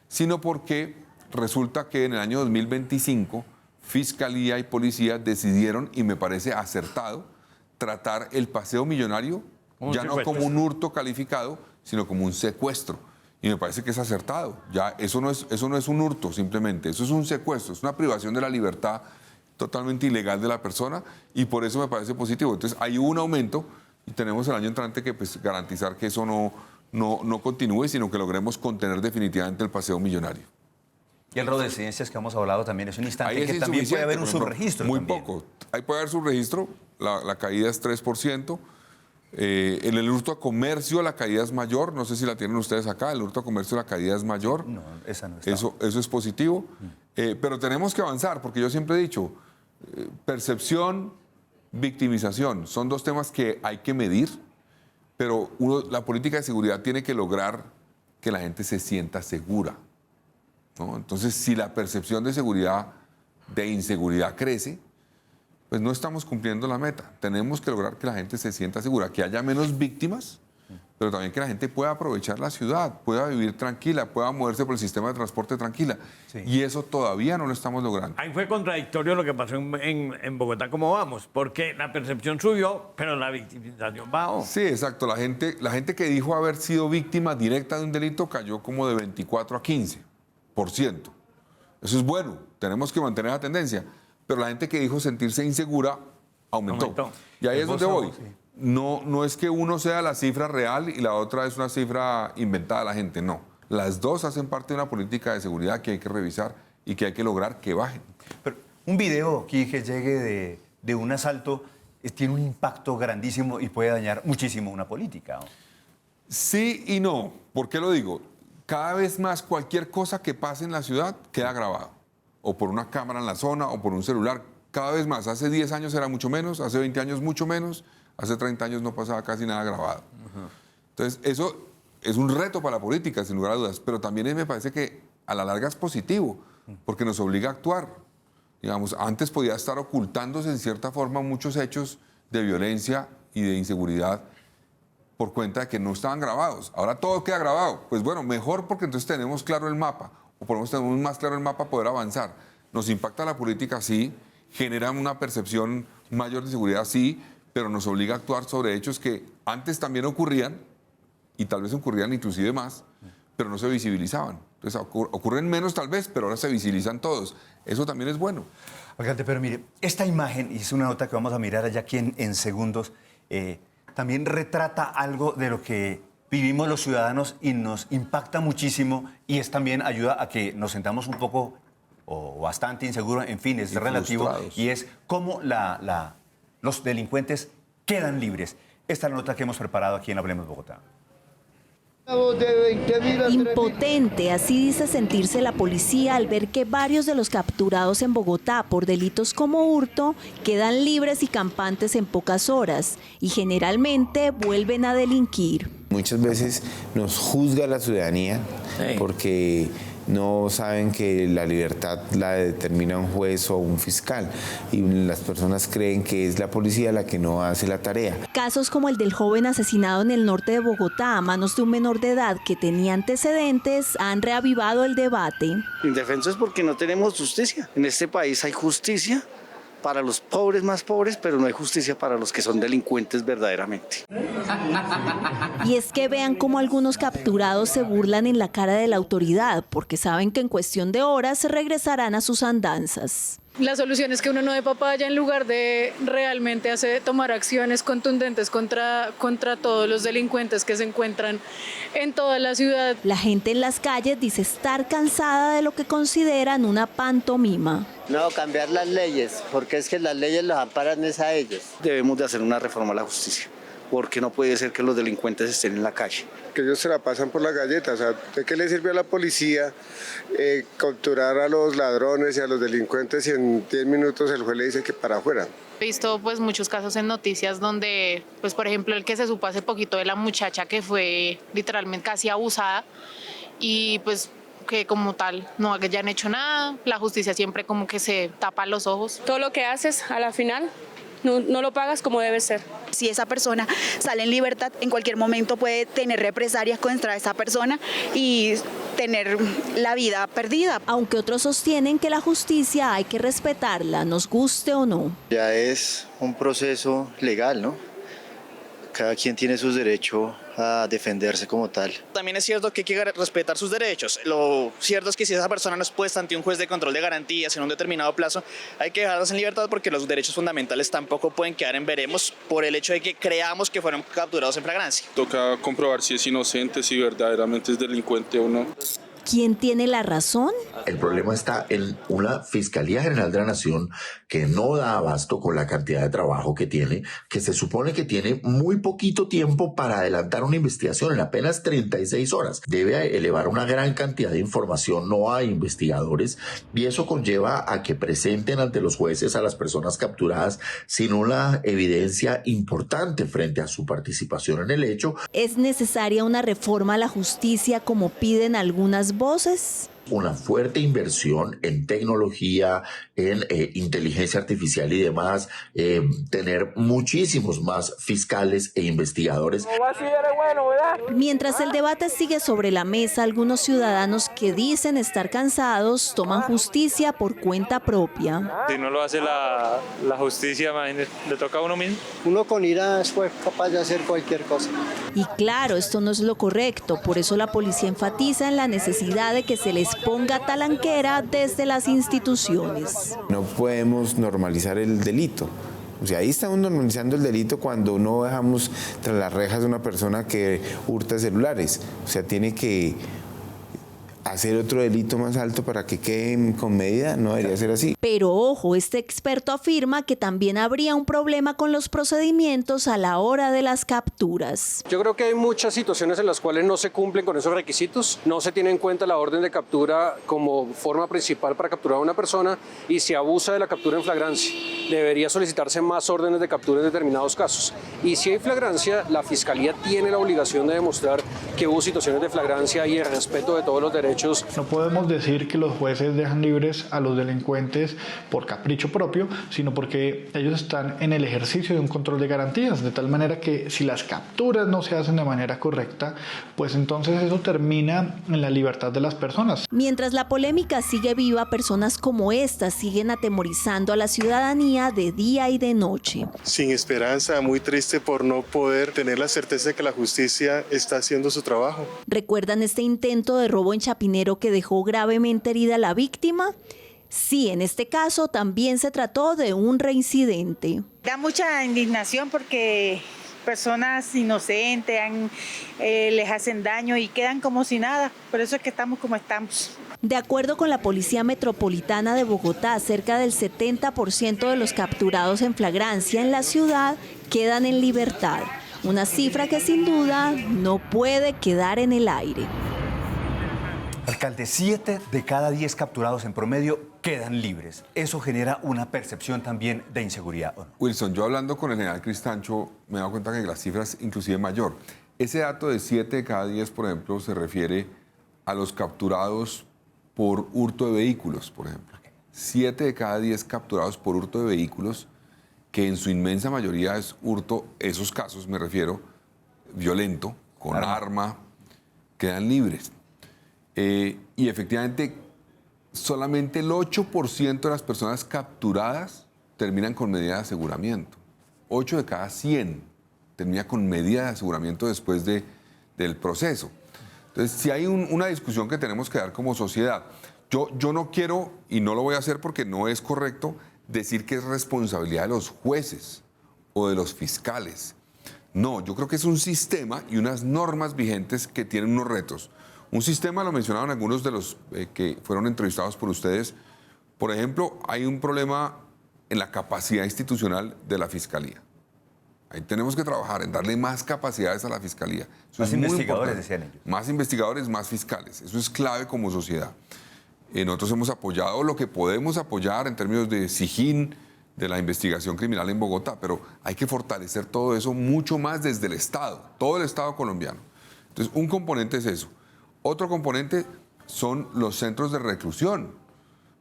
sino porque resulta que en el año 2025 Fiscalía y Policía decidieron, y me parece acertado, tratar el paseo millonario ya no como un hurto calificado, sino como un secuestro. Y me parece que es acertado. Ya eso no es un hurto simplemente, eso es un secuestro, es una privación de la libertad totalmente ilegal de la persona, y por eso me parece positivo. Entonces hay un aumento y tenemos el año entrante que garantizar que eso no continúe, sino que logremos contener definitivamente el paseo millonario. Y el robo de residencias que hemos hablado también es un instante Ahí es que también puede haber un por ejemplo, subregistro. Muy también. poco. Ahí puede haber subregistro, la caída es 3%. En el hurto a comercio la caída es mayor, no sé si la tienen ustedes acá, el hurto a comercio la caída es mayor. No, esa no está. Eso es positivo, pero tenemos que avanzar, porque yo siempre he dicho, percepción, victimización, son dos temas que hay que medir, pero la política de seguridad tiene que lograr que la gente se sienta segura, ¿no? Entonces, si la percepción de seguridad, de inseguridad crece, pues no estamos cumpliendo la meta. Tenemos que lograr que la gente se sienta segura, que haya menos víctimas, pero también que la gente pueda aprovechar la ciudad, pueda vivir tranquila, pueda moverse por el sistema de transporte tranquila. Sí. Y eso todavía no lo estamos logrando. Ahí fue contradictorio lo que pasó en Bogotá, ¿cómo vamos? Porque la percepción subió, pero la victimización bajó. Sí, exacto. La gente que dijo haber sido víctima directa de un delito cayó como de 24 a 15%. Eso es bueno, tenemos que mantener la tendencia. Pero la gente que dijo sentirse insegura aumentó. Y ahí es donde voy. Sí. No es que uno sea la cifra real y la otra es una cifra inventada de la gente, no. Las dos hacen parte de una política de seguridad que hay que revisar y que hay que lograr que bajen. Pero un video aquí que llegue de un asalto tiene un impacto grandísimo y puede dañar muchísimo una política, ¿no? Sí y no. ¿Por qué lo digo? Cada vez más cualquier cosa que pase en la ciudad queda grabado. O por una cámara en la zona o por un celular. Cada vez más. Hace 10 años era mucho menos, hace 20 años mucho menos. Hace 30 años no pasaba casi nada grabado. Entonces, eso es un reto para la política, sin lugar a dudas, pero también me parece que a la larga es positivo, porque nos obliga a actuar. Digamos, antes podía estar ocultándose en cierta forma muchos hechos de violencia y de inseguridad por cuenta de que no estaban grabados. Ahora todo queda grabado. Pues bueno, mejor porque entonces tenemos claro el mapa, o por lo menos tenemos más claro el mapa para poder avanzar. Nos impacta la política, sí, genera una percepción mayor de seguridad, sí, pero nos obliga a actuar sobre hechos que antes también ocurrían, y tal vez ocurrían inclusive más, pero no se visibilizaban. Entonces ocurren menos tal vez, pero ahora se visibilizan todos. Eso también es bueno. Alcalde, pero mire, esta imagen, y es una nota que vamos a mirar allá aquí en segundos, también retrata algo de lo que vivimos los ciudadanos y nos impacta muchísimo, y es también ayuda a que nos sentamos un poco o bastante inseguros, en fin, es relativo, y es cómo los delincuentes quedan libres. Esta es la nota que hemos preparado aquí en Hablemos Bogotá. Impotente, así dice sentirse la policía al ver que varios de los capturados en Bogotá por delitos como hurto quedan libres y campantes en pocas horas y generalmente vuelven a delinquir. Muchas veces nos juzga la ciudadanía porque no saben que la libertad la determina un juez o un fiscal y las personas creen que es la policía la que no hace la tarea. Casos como el del joven asesinado en el norte de Bogotá a manos de un menor de edad que tenía antecedentes han reavivado el debate. Indefensos porque no tenemos justicia. En este país hay justicia para los pobres más pobres, pero no hay justicia para los que son delincuentes verdaderamente. Y es que vean cómo algunos capturados se burlan en la cara de la autoridad, porque saben que en cuestión de horas regresarán a sus andanzas. La solución es que uno no dé papaya en lugar de realmente tomar acciones contundentes contra todos los delincuentes que se encuentran en toda la ciudad. La gente en las calles dice estar cansada de lo que consideran una pantomima. No, cambiar las leyes, porque es que las leyes los amparan es a ellos. Debemos de hacer una reforma a la justicia, porque no puede ser que los delincuentes estén en la calle. Que ellos se la pasan por la galleta, o sea, ¿de qué le sirve a la policía capturar a los ladrones y a los delincuentes y en 10 minutos el juez le dice que para afuera? He visto pues muchos casos en noticias donde, pues por ejemplo el que se supo hace poquito de la muchacha que fue literalmente casi abusada y pues que como tal no hayan hecho nada, la justicia siempre como que se tapa los ojos. Todo lo que haces a la final no lo pagas como debe ser. Si esa persona sale en libertad, en cualquier momento puede tener represalias contra esa persona y tener la vida perdida. Aunque otros sostienen que la justicia hay que respetarla, nos guste o no. Ya es un proceso legal, ¿no? Cada quien tiene su derecho a defenderse como tal. También es cierto que hay que respetar sus derechos. Lo cierto es que si esa persona no es puesta ante un juez de control de garantías en un determinado plazo, hay que dejarlas en libertad porque los derechos fundamentales tampoco pueden quedar en veremos por el hecho de que creamos que fueron capturados en flagrancia. Toca comprobar si es inocente, si verdaderamente es delincuente o no. ¿Quién tiene la razón? El problema está en una Fiscalía General de la Nación que no da abasto con la cantidad de trabajo que tiene, que se supone que tiene muy poquito tiempo para adelantar una investigación en apenas 36 horas. Debe elevar una gran cantidad de información, no hay investigadores y eso conlleva a que presenten ante los jueces a las personas capturadas sin una evidencia importante frente a su participación en el hecho. ¿Es necesaria una reforma a la justicia como piden algunas voces? Una fuerte inversión en tecnología, en inteligencia artificial y demás, tener muchísimos más fiscales e investigadores. Mientras el debate sigue sobre la mesa, algunos ciudadanos que dicen estar cansados toman justicia por cuenta propia. Si no lo hace la justicia, le toca a uno mismo. Uno con ira fue capaz de hacer cualquier cosa. Y claro, esto no es lo correcto, por eso la policía enfatiza en la necesidad de que se les ponga talanquera desde las instituciones. No podemos normalizar el delito. O sea, ahí estamos normalizando el delito cuando no dejamos tras las rejas a una persona que hurta celulares. O sea, tiene que hacer otro delito más alto para que quede con medida, no debería ser así. Pero ojo, este experto afirma que también habría un problema con los procedimientos a la hora de las capturas. Yo creo que hay muchas situaciones en las cuales no se cumplen con esos requisitos, no se tiene en cuenta la orden de captura como forma principal para capturar a una persona y se abusa de la captura en flagrancia. Debería solicitarse más órdenes de captura en determinados casos. Y si hay flagrancia, la Fiscalía tiene la obligación de demostrar que hubo situaciones de flagrancia y el respeto de todos los derechos. No podemos decir que los jueces dejan libres a los delincuentes por capricho propio, sino porque ellos están en el ejercicio de un control de garantías, de tal manera que si las capturas no se hacen de manera correcta, pues entonces eso termina en la libertad de las personas. Mientras la polémica sigue viva, personas como estas siguen atemorizando a la ciudadanía de día y de noche. Sin esperanza, muy triste por no poder tener la certeza de que la justicia está haciendo su trabajo. ¿Recuerdan este intento de robo en Chapinero que dejó gravemente herida a la víctima? Sí, en este caso también se trató de un reincidente. Da mucha indignación porque personas inocentes les hacen daño y quedan como si nada. Por eso es que estamos como estamos. De acuerdo con la Policía Metropolitana de Bogotá, cerca del 70% de los capturados en flagrancia en la ciudad quedan en libertad. Una cifra que sin duda no puede quedar en el aire. Alcalde, 7 de cada 10 capturados en promedio quedan libres. Eso genera una percepción también de inseguridad, ¿o no? Wilson, yo hablando con el general Cristancho me he dado cuenta que la cifra es inclusive mayor. Ese dato de 7 de cada 10, por ejemplo, se refiere a los capturados por hurto de vehículos, por ejemplo. 7 de cada 10 capturados por hurto de vehículos, que en su inmensa mayoría es hurto, esos casos me refiero, violento, con arma, quedan libres. Y efectivamente, solamente el 8% de las personas capturadas terminan con medida de aseguramiento. 8 de cada 100 termina con medida de aseguramiento después del proceso. Entonces, si hay una discusión que tenemos que dar como sociedad. Yo no quiero, y no lo voy a hacer porque no es correcto, decir que es responsabilidad de los jueces o de los fiscales. No, yo creo que es un sistema y unas normas vigentes que tienen unos retos. Un sistema, lo mencionaban algunos de los que fueron entrevistados por ustedes. Por ejemplo, hay un problema en la capacidad institucional de la Fiscalía. Ahí tenemos que trabajar en darle más capacidades a la Fiscalía. Eso más es muy investigadores, importante. decían ellos. Más investigadores, más fiscales. Eso es clave como sociedad. Nosotros hemos apoyado lo que podemos apoyar en términos de SIJIN, de la investigación criminal en Bogotá, pero hay que fortalecer todo eso mucho más desde el Estado, todo el Estado colombiano. Entonces, un componente es eso. Otro componente son los centros de reclusión,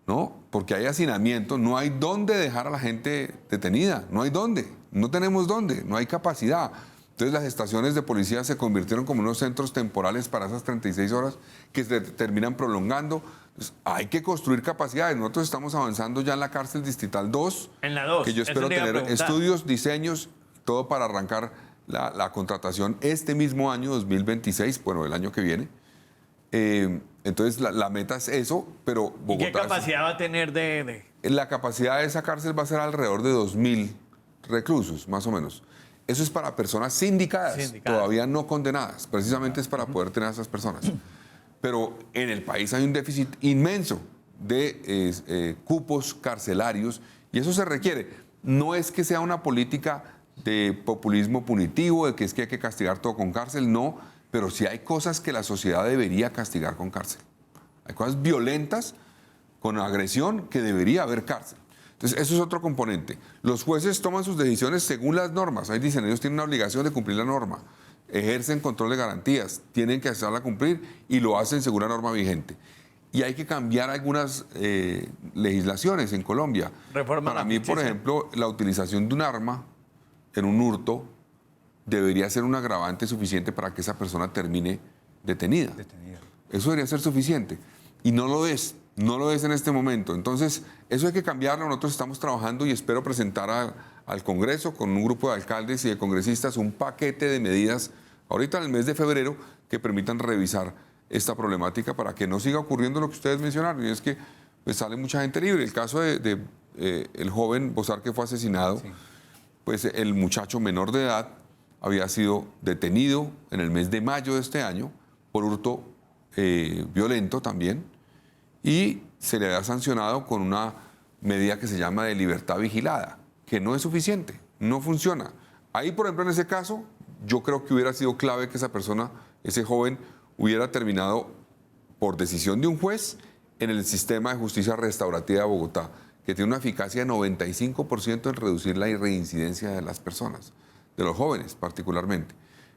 ¿no? Porque hay hacinamiento, no hay dónde dejar a la gente detenida, no hay dónde, no tenemos dónde, no hay capacidad. Entonces las estaciones de policía se convirtieron como unos centros temporales para esas 36 horas que se terminan prolongando. Entonces, hay que construir capacidades. Nosotros estamos avanzando ya en la cárcel distrital 2, en la 2, que yo espero tener estudios, diseños, todo para arrancar la contratación este mismo año 2026, bueno, el año que viene. Entonces la meta es eso, pero Bogotá... ¿Y qué capacidad va a tener de...? La capacidad de esa cárcel va a ser alrededor de 2.000 reclusos, más o menos. Eso es para personas sindicadas, todavía no condenadas. Precisamente es para poder tener a esas personas. Pero en el país hay un déficit inmenso de cupos carcelarios y eso se requiere. No es que sea una política de populismo punitivo, de que es que hay que castigar todo con cárcel, no, pero sí hay cosas que la sociedad debería castigar con cárcel. Hay cosas violentas, con agresión, que debería haber cárcel. Entonces, eso es otro componente. Los jueces toman sus decisiones según las normas. Ahí dicen, ellos tienen una obligación de cumplir la norma. Ejercen control de garantías, tienen que hacerla cumplir y lo hacen según la norma vigente. Y hay que cambiar algunas legislaciones en Colombia. Para mí, por ejemplo, la utilización de un arma en un hurto debería ser un agravante suficiente para que esa persona termine detenida. Eso debería ser suficiente. Y no lo es. No lo es en este momento. Entonces, eso hay que cambiarlo. Nosotros estamos trabajando y espero presentar al Congreso con un grupo de alcaldes y de congresistas un paquete de medidas ahorita en el mes de febrero que permitan revisar esta problemática para que no siga ocurriendo lo que ustedes mencionaron. Y es que pues, sale mucha gente libre. El caso de el joven Bozar que fue asesinado, pues el muchacho menor de edad había sido detenido en el mes de mayo de este año por hurto violento también. Y se le había sancionado con una medida que se llama de libertad vigilada, que no es suficiente, no funciona. Ahí, por ejemplo, en ese caso, yo creo que hubiera sido clave que esa persona, ese joven, hubiera terminado por decisión de un juez en el sistema de justicia restaurativa de Bogotá, que tiene una eficacia de 95% en reducir la reincidencia de las personas, de los jóvenes particularmente.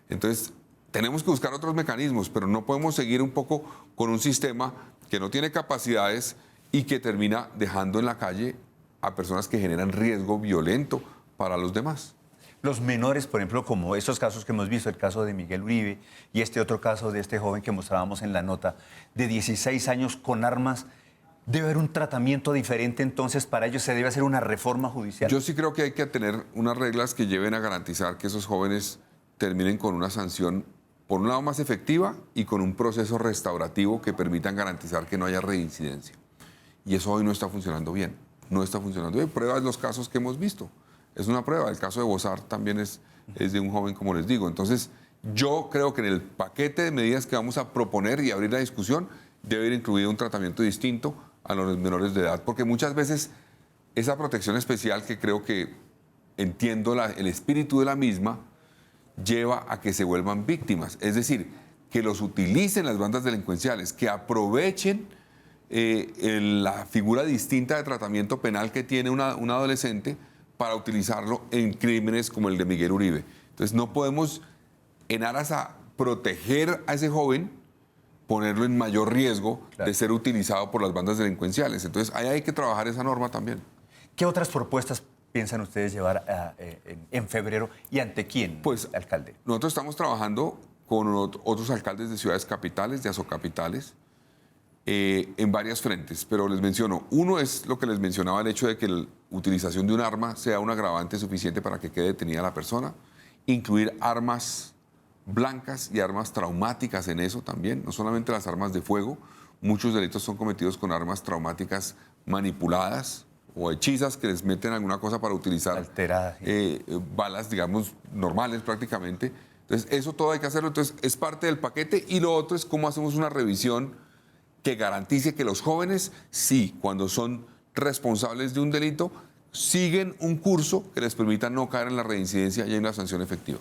Entonces, tenemos que buscar otros mecanismos, pero no podemos seguir un poco con un sistema que no tiene capacidades y que termina dejando en la calle a personas que generan riesgo violento para los demás. Los menores, por ejemplo, como estos casos que hemos visto, el caso de Miguel Uribe y este otro caso de este joven que mostrábamos en la nota, de 16 años con armas, ¿debe haber un tratamiento diferente entonces para ellos? ¿Se debe hacer una reforma judicial? Yo sí creo que hay que tener unas reglas que lleven a garantizar que esos jóvenes terminen con una sanción, por un lado, más efectiva y con un proceso restaurativo que permitan garantizar que no haya reincidencia. Y eso hoy no está funcionando bien. No está funcionando bien. Prueba de los casos que hemos visto. Es una prueba. El caso de Bozar también es de un joven, como les digo. Entonces, yo creo que en el paquete de medidas que vamos a proponer y abrir la discusión, debe ir incluido un tratamiento distinto a los menores de edad. Porque muchas veces esa protección especial, que creo que entiendo el espíritu de la misma, lleva a que se vuelvan víctimas. Es decir, que los utilicen las bandas delincuenciales, que aprovechen la figura distinta de tratamiento penal que tiene un adolescente para utilizarlo en crímenes como el de Miguel Uribe. Entonces no podemos, en aras a proteger a ese joven, ponerlo en mayor riesgo de ser utilizado por las bandas delincuenciales. Entonces ahí hay que trabajar esa norma también. ¿Qué otras propuestas piensan ustedes llevar en febrero y ante quién, pues, alcalde? Nosotros estamos trabajando con otros alcaldes de ciudades capitales, de asocapitales, en varios frentes, pero les menciono, uno es lo que les mencionaba, el hecho de que la utilización de un arma sea un agravante suficiente para que quede detenida la persona, incluir armas blancas y armas traumáticas en eso también, no solamente las armas de fuego, muchos delitos son cometidos con armas traumáticas manipuladas o hechizas que les meten alguna cosa para utilizar balas, digamos, normales prácticamente. Entonces, eso todo hay que hacerlo, entonces es parte del paquete, y lo otro es cómo hacemos una revisión que garantice que los jóvenes, sí, cuando son responsables de un delito, siguen un curso que les permita no caer en la reincidencia y en la sanción efectiva.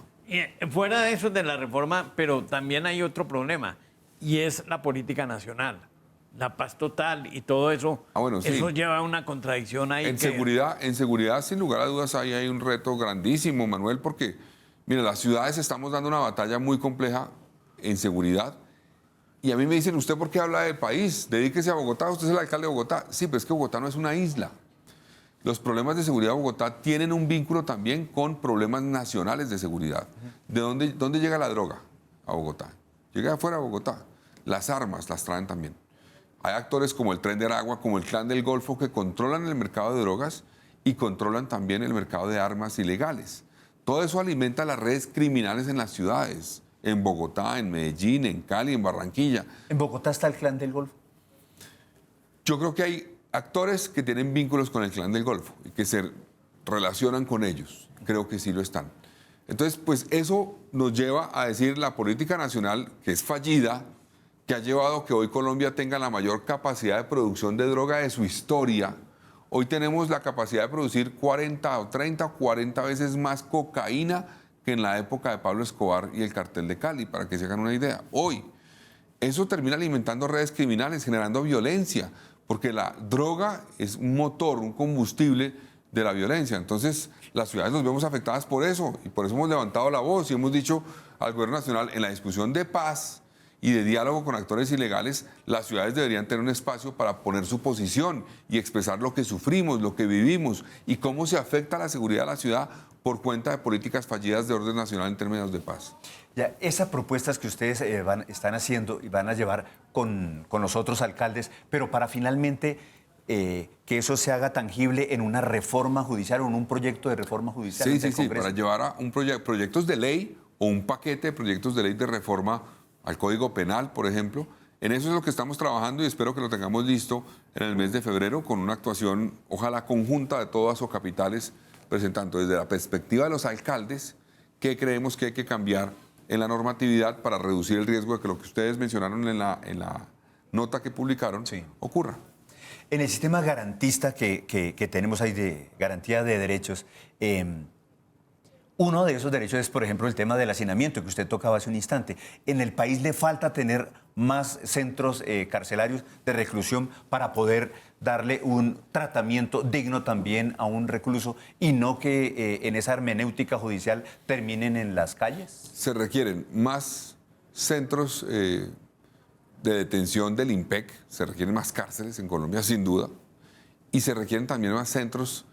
Fuera de eso de la reforma, pero también hay otro problema, y es la política nacional. La paz total y todo eso, bueno, sí. Eso lleva a una contradicción ahí. En seguridad, sin lugar a dudas, ahí hay un reto grandísimo, Manuel, porque, mira, las ciudades estamos dando una batalla muy compleja en seguridad. Y a mí me dicen, ¿usted por qué habla del país? Dedíquese a Bogotá, usted es el alcalde de Bogotá. Sí, pero es que Bogotá no es una isla. Los problemas de seguridad de Bogotá tienen un vínculo también con problemas nacionales de seguridad. ¿De dónde llega la droga a Bogotá? Llega de afuera de Bogotá. Las armas las traen también. Hay actores como el Tren de Aragua, como el Clan del Golfo, que controlan el mercado de drogas y controlan también el mercado de armas ilegales. Todo eso alimenta las redes criminales en las ciudades. En Bogotá, en Medellín, en Cali, en Barranquilla. ¿En Bogotá está el Clan del Golfo? Yo creo que hay actores que tienen vínculos con el Clan del Golfo y que se relacionan con ellos. Creo que sí lo están. Entonces, pues eso nos lleva a decir la política nacional, que es fallida, que ha llevado a que hoy Colombia tenga la mayor capacidad de producción de droga de su historia. Hoy tenemos la capacidad de producir 40 o 30 o 40 veces más cocaína que en la época de Pablo Escobar y el cartel de Cali, para que se hagan una idea. Hoy, eso termina alimentando redes criminales, generando violencia, porque la droga es un motor, un combustible de la violencia. Entonces, las ciudades nos vemos afectadas por eso, y por eso hemos levantado la voz y hemos dicho al Gobierno Nacional, en la discusión de paz y de diálogo con actores ilegales, las ciudades deberían tener un espacio para poner su posición y expresar lo que sufrimos, lo que vivimos y cómo se afecta la seguridad de la ciudad por cuenta de políticas fallidas de orden nacional en términos de paz. Ya, esas propuestas que ustedes están haciendo y van a llevar con los otros alcaldes, pero para finalmente que eso se haga tangible en una reforma judicial o en un proyecto de reforma judicial. Sí, para llevar a proyectos de ley o un paquete de proyectos de ley de reforma al Código Penal, por ejemplo. En eso es lo que estamos trabajando y espero que lo tengamos listo en el mes de febrero con una actuación, ojalá conjunta, de todas las capitales, presentando desde la perspectiva de los alcaldes qué creemos que hay que cambiar en la normatividad para reducir el riesgo de que lo que ustedes mencionaron en la nota que publicaron ocurra. En el sistema garantista que tenemos ahí de garantía de derechos, uno de esos derechos es, por ejemplo, el tema del hacinamiento que usted tocaba hace un instante. En el país le falta tener más centros carcelarios de reclusión para poder darle un tratamiento digno también a un recluso y no que en esa hermenéutica judicial terminen en las calles. Se requieren más centros de detención del IMPEC, se requieren más cárceles en Colombia, sin duda, y se requieren también más centros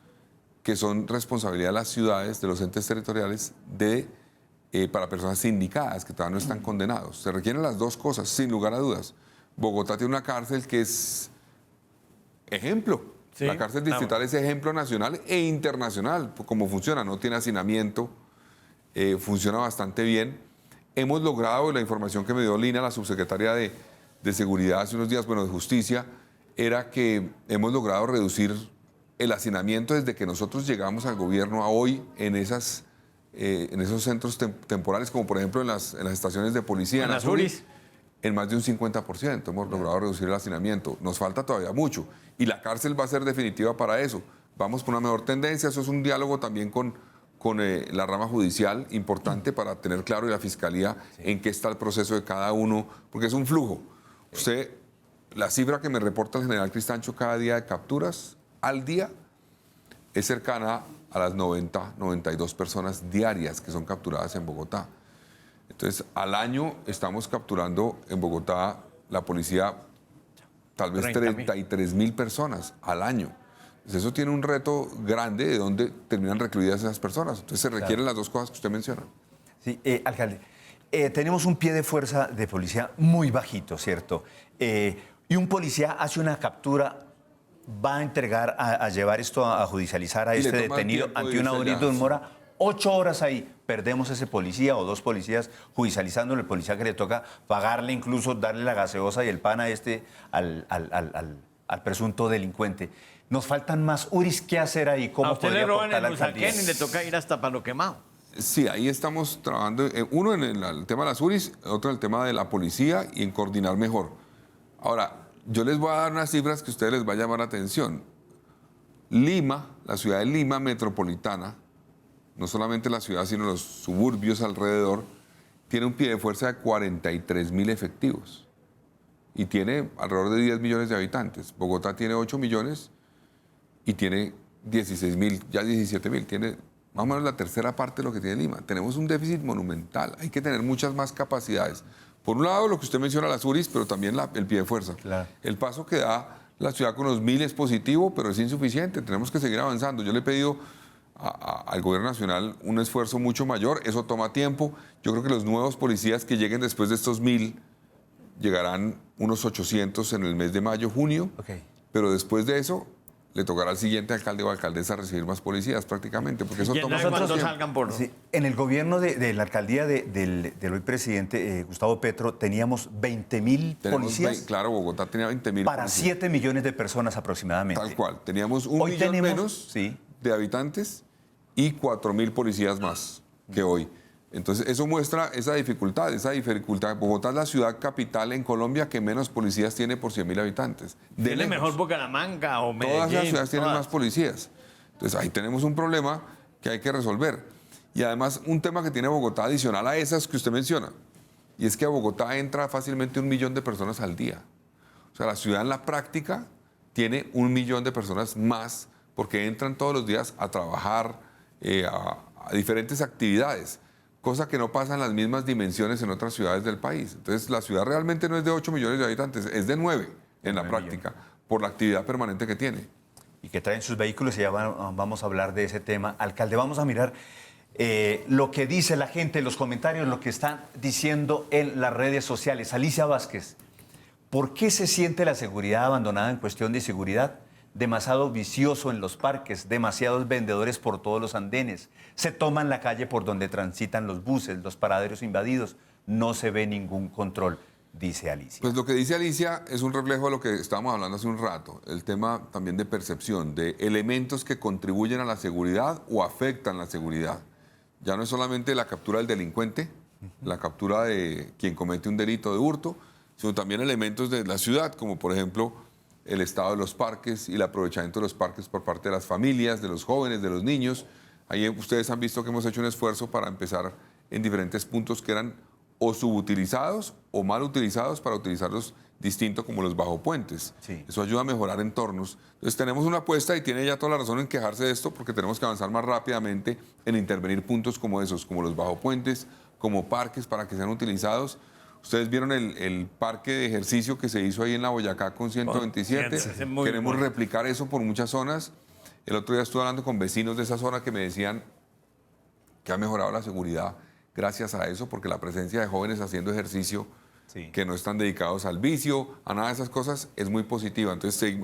que son responsabilidad de las ciudades, de los entes territoriales, para personas sindicadas que todavía no están condenados. Se requieren las dos cosas, sin lugar a dudas. Bogotá tiene una cárcel que es ejemplo. Sí, la cárcel distrital es ejemplo nacional e internacional, como funciona, no tiene hacinamiento, funciona bastante bien. Hemos logrado, la información que me dio Lina, la subsecretaria de Seguridad hace unos días, de Justicia, era que hemos logrado reducir el hacinamiento desde que nosotros llegamos al gobierno a hoy en esos centros temporales, como por ejemplo en las estaciones de policía, en las URIs, en más de un 50%. Hemos logrado reducir el hacinamiento. Nos falta todavía mucho y la cárcel va a ser definitiva para eso. Vamos por una mejor tendencia. Eso es un diálogo también con con la rama judicial, importante para tener claro, y la Fiscalía, en qué está el proceso de cada uno, porque es un flujo. Usted, la cifra que me reporta el general Cristancho cada día de capturas al día es cercana a las 90, 92 personas diarias que son capturadas en Bogotá. Entonces, al año estamos capturando en Bogotá, la policía, tal vez 33.000 personas al año. Entonces, eso tiene un reto grande de dónde terminan recluidas esas personas. Entonces, se requieren las dos cosas que usted menciona. Sí, alcalde, tenemos un pie de fuerza de policía muy bajito, ¿cierto? Y un policía hace una captura, va a entregar, a llevar esto a judicializar a este detenido ante una auditoría de mora 8 horas ahí. Perdemos ese policía o 2 policías judicializándolo, el policía que le toca pagarle, incluso darle la gaseosa y el pan a al presunto delincuente. Nos faltan más URIs. ¿Qué hacer ahí? ¿Cómo a usted podría le roban aportar la el alcaldía? Usaquén y le toca ir hasta Palo Quemado. Sí, ahí estamos trabajando, uno en el tema de las URIs, otro en el tema de la policía y en coordinar mejor. Ahora, yo les voy a dar unas cifras que a ustedes les va a llamar la atención. Lima, la ciudad de Lima metropolitana, no solamente la ciudad, sino los suburbios alrededor, tiene un pie de fuerza de 43.000 efectivos y tiene alrededor de 10 millones de habitantes. Bogotá tiene 8 millones y tiene 16.000, ya 17.000, tiene más o menos la tercera parte de lo que tiene Lima. Tenemos un déficit monumental, hay que tener muchas más capacidades. Por un lado, lo que usted menciona, las URIs, pero también el pie de fuerza. Claro. El paso que da la ciudad con los 1.000 es positivo, pero es insuficiente. Tenemos que seguir avanzando. Yo le he pedido al gobierno nacional un esfuerzo mucho mayor. Eso toma tiempo. Yo creo que los nuevos policías que lleguen después de estos 1.000 llegarán unos 800 en el mes de mayo, junio. Pero después de eso le tocará al siguiente alcalde o alcaldesa recibir más policías prácticamente, porque eso toma Nosotros, salgan por... Sí, en el gobierno de la alcaldía del hoy presidente Gustavo Petro teníamos 20.000 policías. Claro, Bogotá tenía 20.000 para policías. 7 millones de personas aproximadamente. Tal cual. Teníamos un millón menos de habitantes y 4.000 policías más que hoy. Entonces, eso muestra esa dificultad. Bogotá es la ciudad capital en Colombia que menos policías tiene por 100.000 habitantes. Tiene mejor Bucaramanga o Medellín. Todas las ciudades tienen más policías. Entonces, ahí tenemos un problema que hay que resolver. Y además, un tema que tiene Bogotá adicional a esas que usted menciona, y es que a Bogotá entra fácilmente 1 millón de personas al día. O sea, la ciudad en la práctica tiene 1 millón de personas más porque entran todos los días a trabajar, a diferentes actividades, cosa que no pasa en las mismas dimensiones en otras ciudades del país. Entonces, la ciudad realmente no es de 8 millones de habitantes, es de 9 en la práctica, por la actividad permanente que tiene. Y que traen sus vehículos, y ya vamos a hablar de ese tema. Alcalde, vamos a mirar lo que dice la gente, los comentarios, lo que están diciendo en las redes sociales. Alicia Vázquez, ¿por qué se siente la seguridad abandonada en cuestión de seguridad? Demasiado vicioso en los parques, demasiados vendedores por todos los andenes. Se toman la calle por donde transitan los buses, los paraderos invadidos. No se ve ningún control, dice Alicia. Pues lo que dice Alicia es un reflejo de lo que estábamos hablando hace un rato. El tema también de percepción, de elementos que contribuyen a la seguridad o afectan la seguridad. Ya no es solamente la captura del delincuente, la captura de quien comete un delito de hurto, sino también elementos de la ciudad, como por ejemplo el estado de los parques y el aprovechamiento de los parques por parte de las familias, de los jóvenes, de los niños. Ahí ustedes han visto que hemos hecho un esfuerzo para empezar en diferentes puntos que eran o subutilizados o mal utilizados para utilizarlos distinto, como los bajopuentes. Sí. Eso ayuda a mejorar entornos. Entonces tenemos una apuesta y tiene ya toda la razón en quejarse de esto, porque tenemos que avanzar más rápidamente en intervenir puntos como esos, como los bajopuentes, como parques para que sean utilizados. Ustedes vieron el parque de ejercicio que se hizo ahí en la Boyacá con 127. Queremos replicar eso por muchas zonas. El otro día estuve hablando con vecinos de esa zona que me decían que ha mejorado la seguridad gracias a eso, porque la presencia de jóvenes haciendo ejercicio que no están dedicados al vicio, a nada de esas cosas, es muy positiva. Entonces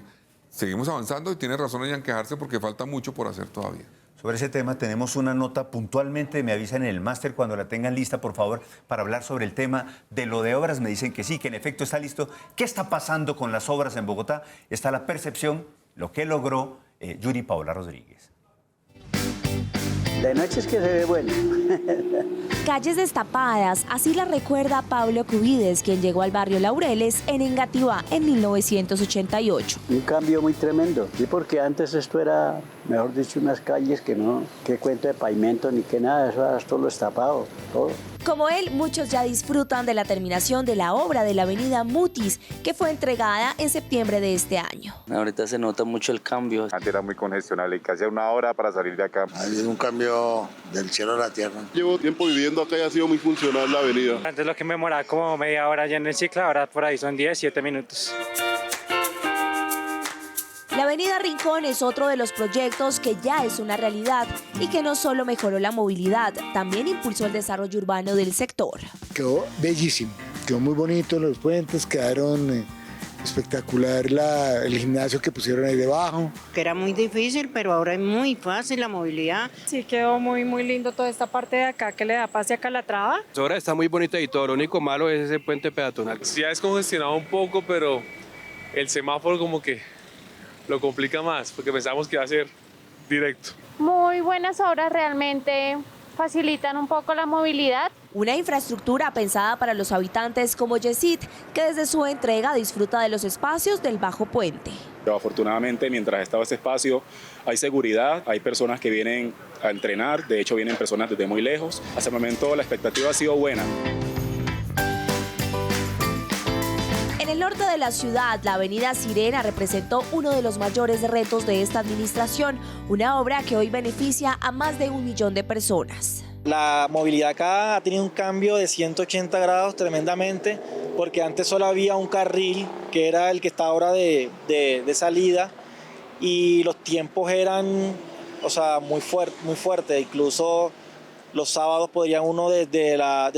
seguimos avanzando y tiene razón ella en quejarse porque falta mucho por hacer todavía. Sobre ese tema tenemos una nota puntualmente, me avisan en el máster cuando la tengan lista, por favor, para hablar sobre el tema de lo de obras. Me dicen que sí, que en efecto está listo. ¿Qué está pasando con las obras en Bogotá? Está la percepción, lo que logró Yuri Paola Rodríguez. De noche es que se ve bueno. Calles destapadas, así la recuerda Pablo Cubides, quien llegó al barrio Laureles en Engativá en 1988. Un cambio muy tremendo, sí, porque antes esto era, mejor dicho, unas calles que no, qué cuento de pavimento ni que nada, eso era todo destapado, todo. Como él, muchos ya disfrutan de la terminación de la obra de la avenida Mutis, que fue entregada en septiembre de este año. Ahorita se nota mucho el cambio. Antes era muy congestionable y casi una hora para salir de acá. Ha habido un cambio del cielo a la tierra. Llevo tiempo viviendo acá y ha sido muy funcional la avenida. Antes lo que me demoraba como media hora ya en el ciclo, ahora por ahí son 17 minutos. La avenida Rincón es otro de los proyectos que ya es una realidad y que no solo mejoró la movilidad, también impulsó el desarrollo urbano del sector. Quedó bellísimo, quedó muy bonito, los puentes quedaron espectacular, el gimnasio que pusieron ahí debajo. Que era muy difícil, pero ahora es muy fácil la movilidad. Sí, quedó muy lindo toda esta parte de acá que le da pase a Calatrava. Ahora está muy bonita y todo, lo único malo es ese puente peatonal. Sí, ha descongestionado un poco, pero el semáforo como que lo complica más, porque pensamos que va a ser directo. Muy buenas obras, realmente facilitan un poco la movilidad. Una infraestructura pensada para los habitantes como Yesid, que desde su entrega disfruta de los espacios del Bajo Puente. Pero afortunadamente, mientras estaba este espacio, hay seguridad, hay personas que vienen a entrenar, de hecho vienen personas desde muy lejos. Hasta el momento la expectativa ha sido buena. En el norte de la ciudad, la avenida Sirena representó uno de los mayores retos de esta administración, una obra que hoy beneficia a más de 1 millón de personas. La movilidad acá ha tenido un cambio de 180 grados tremendamente, porque antes solo había un carril, que era el que está ahora de salida, y los tiempos eran, muy fuertes, incluso los sábados podrían uno desde la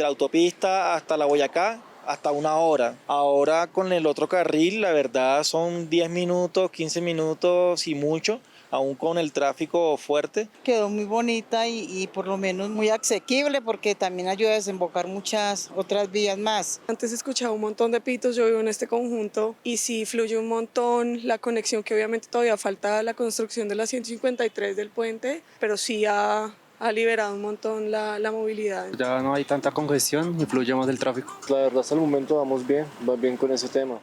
autopista hasta la Boyacá, hasta 1 hora. Ahora con el otro carril, la verdad son 10 minutos, 15 minutos y mucho, aún con el tráfico fuerte. Quedó muy bonita y por lo menos muy asequible porque también ayuda a desembocar muchas otras vías más. Antes escuchaba un montón de pitos, yo vivo en este conjunto y sí fluye un montón la conexión, que obviamente todavía falta la construcción de la 153 del puente, pero sí ha liberado un montón la movilidad. Ya no hay tanta congestión y fluye más el tráfico. La verdad, hasta el momento vamos bien con ese tema.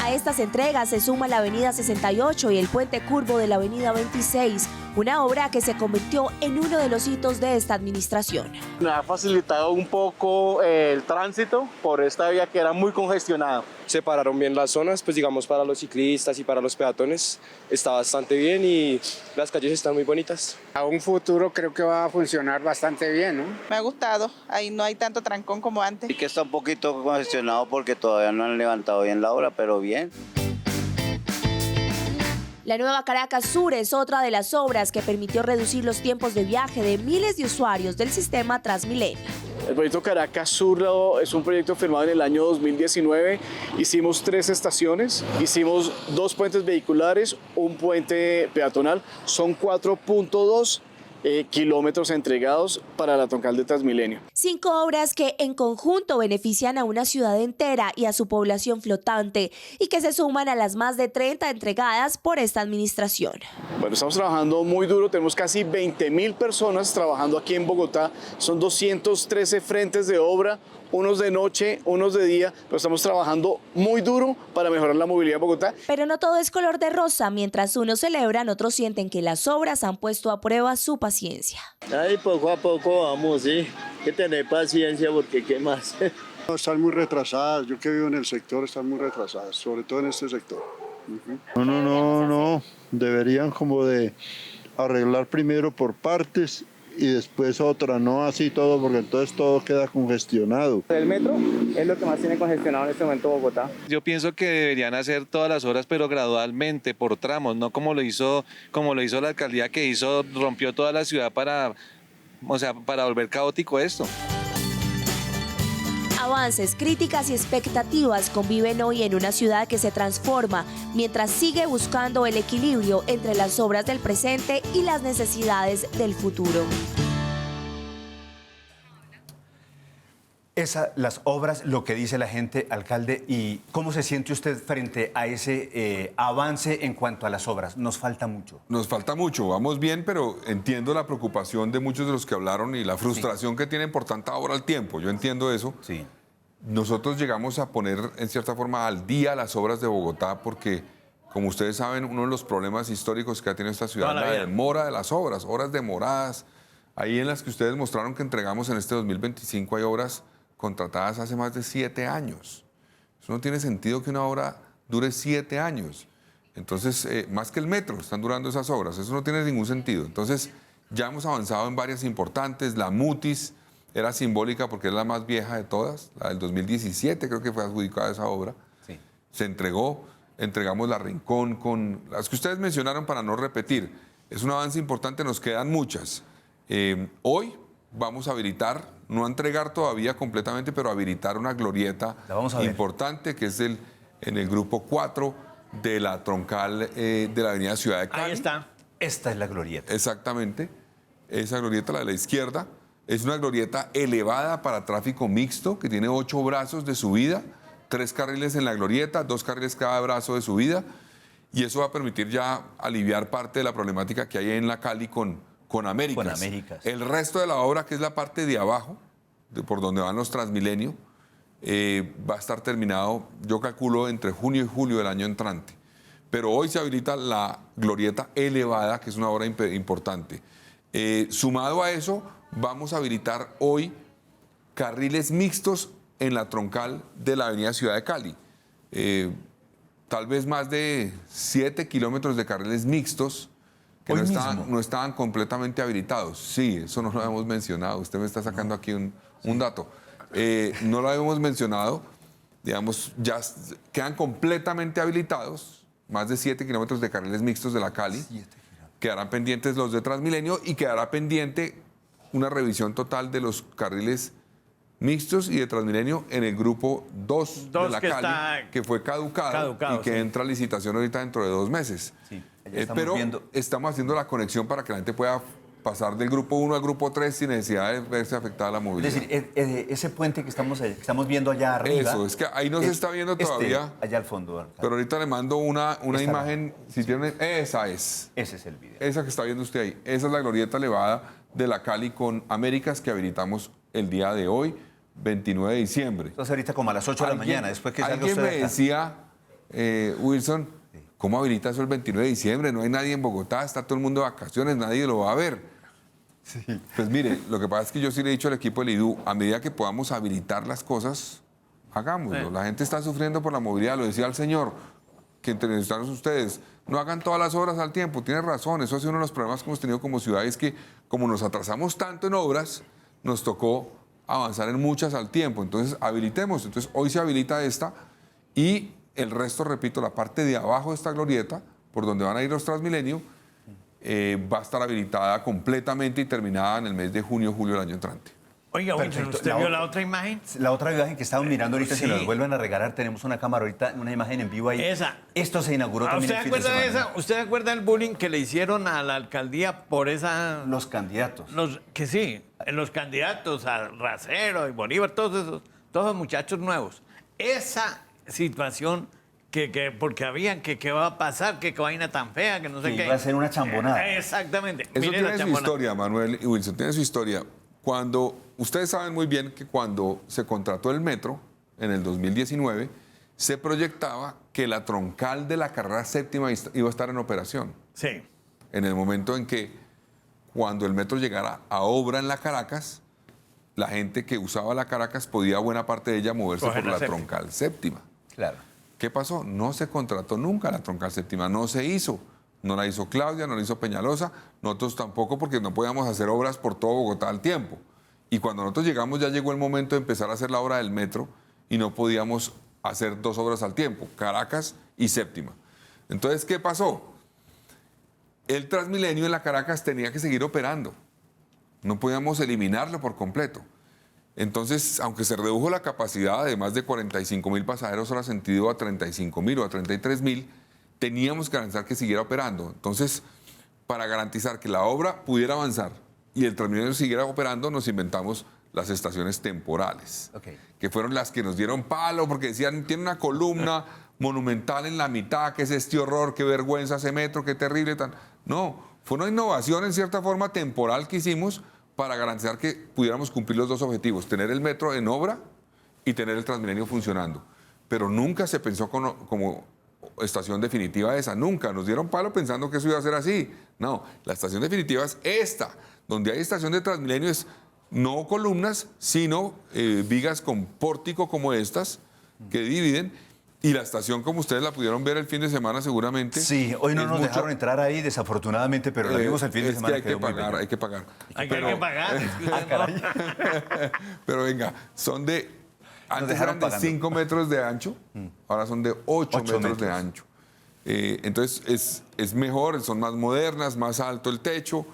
A estas entregas se suma la avenida 68 y el puente curvo de la avenida 26, una obra que se convirtió en uno de los hitos de esta administración. Nos ha facilitado un poco el tránsito por esta vía que era muy congestionada. Separaron bien las zonas, pues digamos para los ciclistas y para los peatones está bastante bien y las calles están muy bonitas. A un futuro creo que va a funcionar bastante bien, ¿no? Me ha gustado, ahí no hay tanto trancón como antes. Sí que está un poquito congestionado porque todavía no han levantado bien la obra, pero bien. La nueva Caracas Sur es otra de las obras que permitió reducir los tiempos de viaje de miles de usuarios del sistema Transmilenio. El proyecto Caracas Sur es un proyecto firmado en el año 2019. Hicimos 3 estaciones, hicimos 2 puentes vehiculares, un puente peatonal. Son 4.2 kilómetros entregados para la troncal de Transmilenio. 5 obras que en conjunto benefician a una ciudad entera y a su población flotante y que se suman a las más de 30 entregadas por esta administración. Bueno, estamos trabajando muy duro, tenemos casi 20.000 personas trabajando aquí en Bogotá, son 213 frentes de obra, unos de noche, unos de día, pero estamos trabajando muy duro para mejorar la movilidad en Bogotá. Pero no todo es color de rosa, mientras unos celebran, otros sienten que las obras han puesto a prueba su paciencia. Ahí poco a poco vamos, sí, hay que tener paciencia porque ¿qué más? Están muy retrasadas, yo que vivo en el sector están muy retrasadas, sobre todo en este sector. No, deberían como de arreglar primero por partes y después otra, no así todo, porque entonces todo queda congestionado. El metro es lo que más tiene congestionado en este momento Bogotá. Yo pienso que deberían hacer todas las horas, pero gradualmente, por tramos, no como lo hizo la alcaldía que rompió toda la ciudad para volver caótico esto. Avances, críticas y expectativas conviven hoy en una ciudad que se transforma mientras sigue buscando el equilibrio entre las obras del presente y las necesidades del futuro. las obras, lo que dice la gente, alcalde, y cómo se siente usted frente a ese avance en cuanto a las obras. Nos falta mucho. Nos falta mucho, vamos bien, pero entiendo la preocupación de muchos de los que hablaron y la frustración que tienen por tanta obra al tiempo. Yo entiendo eso. Sí. Nosotros llegamos a poner, en cierta forma, al día las obras de Bogotá porque, como ustedes saben, uno de los problemas históricos que ha tenido esta ciudad es la demora de las obras, horas demoradas. Ahí en las que ustedes mostraron que entregamos en este 2025 hay obras contratadas hace más de 7 años. Eso no tiene sentido que una obra dure 7 años. Entonces, más que el metro, están durando esas obras. Eso no tiene ningún sentido. Entonces, ya hemos avanzado en varias importantes. La Mutis era simbólica porque es la más vieja de todas. La del 2017 creo que fue adjudicada esa obra. Sí. Se entregó. Entregamos la Rincón con las que ustedes mencionaron para no repetir. Es un avance importante, nos quedan muchas. Hoy vamos a habilitar, no a entregar todavía completamente, pero a habilitar una glorieta importante que es en el grupo 4 de la troncal de la avenida Ciudad de Cali. Ahí está. Esta es la glorieta. Exactamente. Esa glorieta, la de la izquierda, es una glorieta elevada para tráfico mixto que tiene 8 brazos de subida, 3 carriles en la glorieta, 2 carriles cada brazo de subida, y eso va a permitir ya aliviar parte de la problemática que hay en la Cali con Américas. El resto de la obra, que es la parte de abajo, por donde van los Transmilenio, va a estar terminado, yo calculo, entre junio y julio del año entrante. Pero hoy se habilita la glorieta elevada, que es una obra importante. Sumado a eso, vamos a habilitar hoy carriles mixtos en la troncal de la avenida Ciudad de Cali. Tal vez más de 7 kilómetros de carriles mixtos que no estaban completamente habilitados. Sí, eso no lo habíamos mencionado. Usted me está sacando aquí un dato. No lo habíamos mencionado. Digamos, ya quedan completamente habilitados más de 7 kilómetros de carriles mixtos de la Cali. Quedarán pendientes los de Transmilenio y quedará pendiente una revisión total de los carriles mixtos y de Transmilenio en el grupo 2 de la Cali, que fue caducado y que entra a licitación ahorita dentro de 2 meses. Sí. Pero estamos haciendo la conexión para que la gente pueda pasar del grupo 1 al grupo 3 sin necesidad de verse afectada la movilidad. Es decir, ese puente que estamos viendo allá arriba... Eso, es que ahí no se está viendo todavía. Allá al fondo. Pero ahorita le mando una imagen, si tienen, esa es. Ese es el video. Esa que está viendo usted ahí. Esa es la glorieta elevada de la Cali con Américas que habilitamos el día de hoy, 29 de diciembre. Entonces ahorita como a las 8 de la mañana, después que salga usted. Alguien me decía, Wilson, ¿cómo habilita eso el 29 de diciembre? No hay nadie en Bogotá, está todo el mundo de vacaciones, nadie lo va a ver. Sí. Pues mire, lo que pasa es que yo sí le he dicho al equipo del IDU, a medida que podamos habilitar las cosas, hagámoslo. Sí. La gente está sufriendo por la movilidad, lo decía el señor, que entrevistaron ustedes, no hagan todas las obras al tiempo, tiene razón, eso ha sido uno de los problemas que hemos tenido como ciudad, es que como nos atrasamos tanto en obras, nos tocó avanzar en muchas al tiempo, entonces habilitemos, entonces hoy se habilita esta y el resto, repito, la parte de abajo de esta glorieta, por donde van a ir los Transmilenio, va a estar habilitada completamente y terminada en el mes de junio o julio del año entrante. Oiga, Wilson, ¿usted vio la otra imagen? La otra imagen que estaban mirando ahorita, sí. Si nos vuelven a regalar, tenemos una cámara ahorita, una imagen en vivo ahí. Esa. Esto se inauguró también el fin de semana. ¿Usted se acuerda del bullying que le hicieron a la alcaldía por esa...? Los candidatos. Los candidatos, a Racero y Bolívar, todos esos muchachos nuevos. Esa situación... porque habían que qué va a pasar, que qué vaina tan fea, que no sé qué. Va a ser una chambonada. Exactamente. Eso tiene su historia, Manuel y Wilson, tiene su historia. Ustedes saben muy bien que cuando se contrató el metro, en el 2019, se proyectaba que la troncal de la carrera séptima iba a estar en operación. Sí. En el momento en que, cuando el metro llegara a obra en la Caracas, la gente que usaba la Caracas podía, buena parte de ella, moverse por la troncal séptima. Claro. ¿Qué pasó? No se contrató nunca la troncal séptima, no se hizo. No la hizo Claudia, no la hizo Peñalosa, nosotros tampoco porque no podíamos hacer obras por todo Bogotá al tiempo. Y cuando nosotros llegamos ya llegó el momento de empezar a hacer la obra del metro y no podíamos hacer 2 obras al tiempo, Caracas y séptima. Entonces, ¿qué pasó? El Transmilenio en la Caracas tenía que seguir operando. No podíamos eliminarlo por completo. Entonces, aunque se redujo la capacidad de más de 45.000 pasajeros hora sentido a 35.000 o a 33.000, teníamos que garantizar que siguiera operando. Entonces, para garantizar que la obra pudiera avanzar y el Transmilenio siguiera operando, nos inventamos las estaciones temporales, Okay. que fueron las que nos dieron palo porque decían, tiene una columna monumental en la mitad, ¿qué es este horror? ¿Qué vergüenza ese metro? ¿Qué terrible? No, fue una innovación en cierta forma temporal que hicimos para garantizar que pudiéramos cumplir los dos objetivos, tener el metro en obra y tener el Transmilenio funcionando. Pero nunca se pensó como estación definitiva esa, nunca. Nos dieron palo pensando que eso iba a ser así. No, la estación definitiva es esta, donde hay estación de Transmilenio es no columnas, sino vigas con pórtico como estas que dividen. Y la estación, como ustedes la pudieron ver el fin de semana seguramente. Sí, hoy no nos dejaron entrar ahí, desafortunadamente, pero la vimos el fin de semana. Es que hay que pagar, hay que pagar. Hay que pagar. Pero venga, son de... Antes eran de 5 metros de ancho, ahora son de 8 metros de ancho. Entonces es mejor, son más modernas, más alto el techo,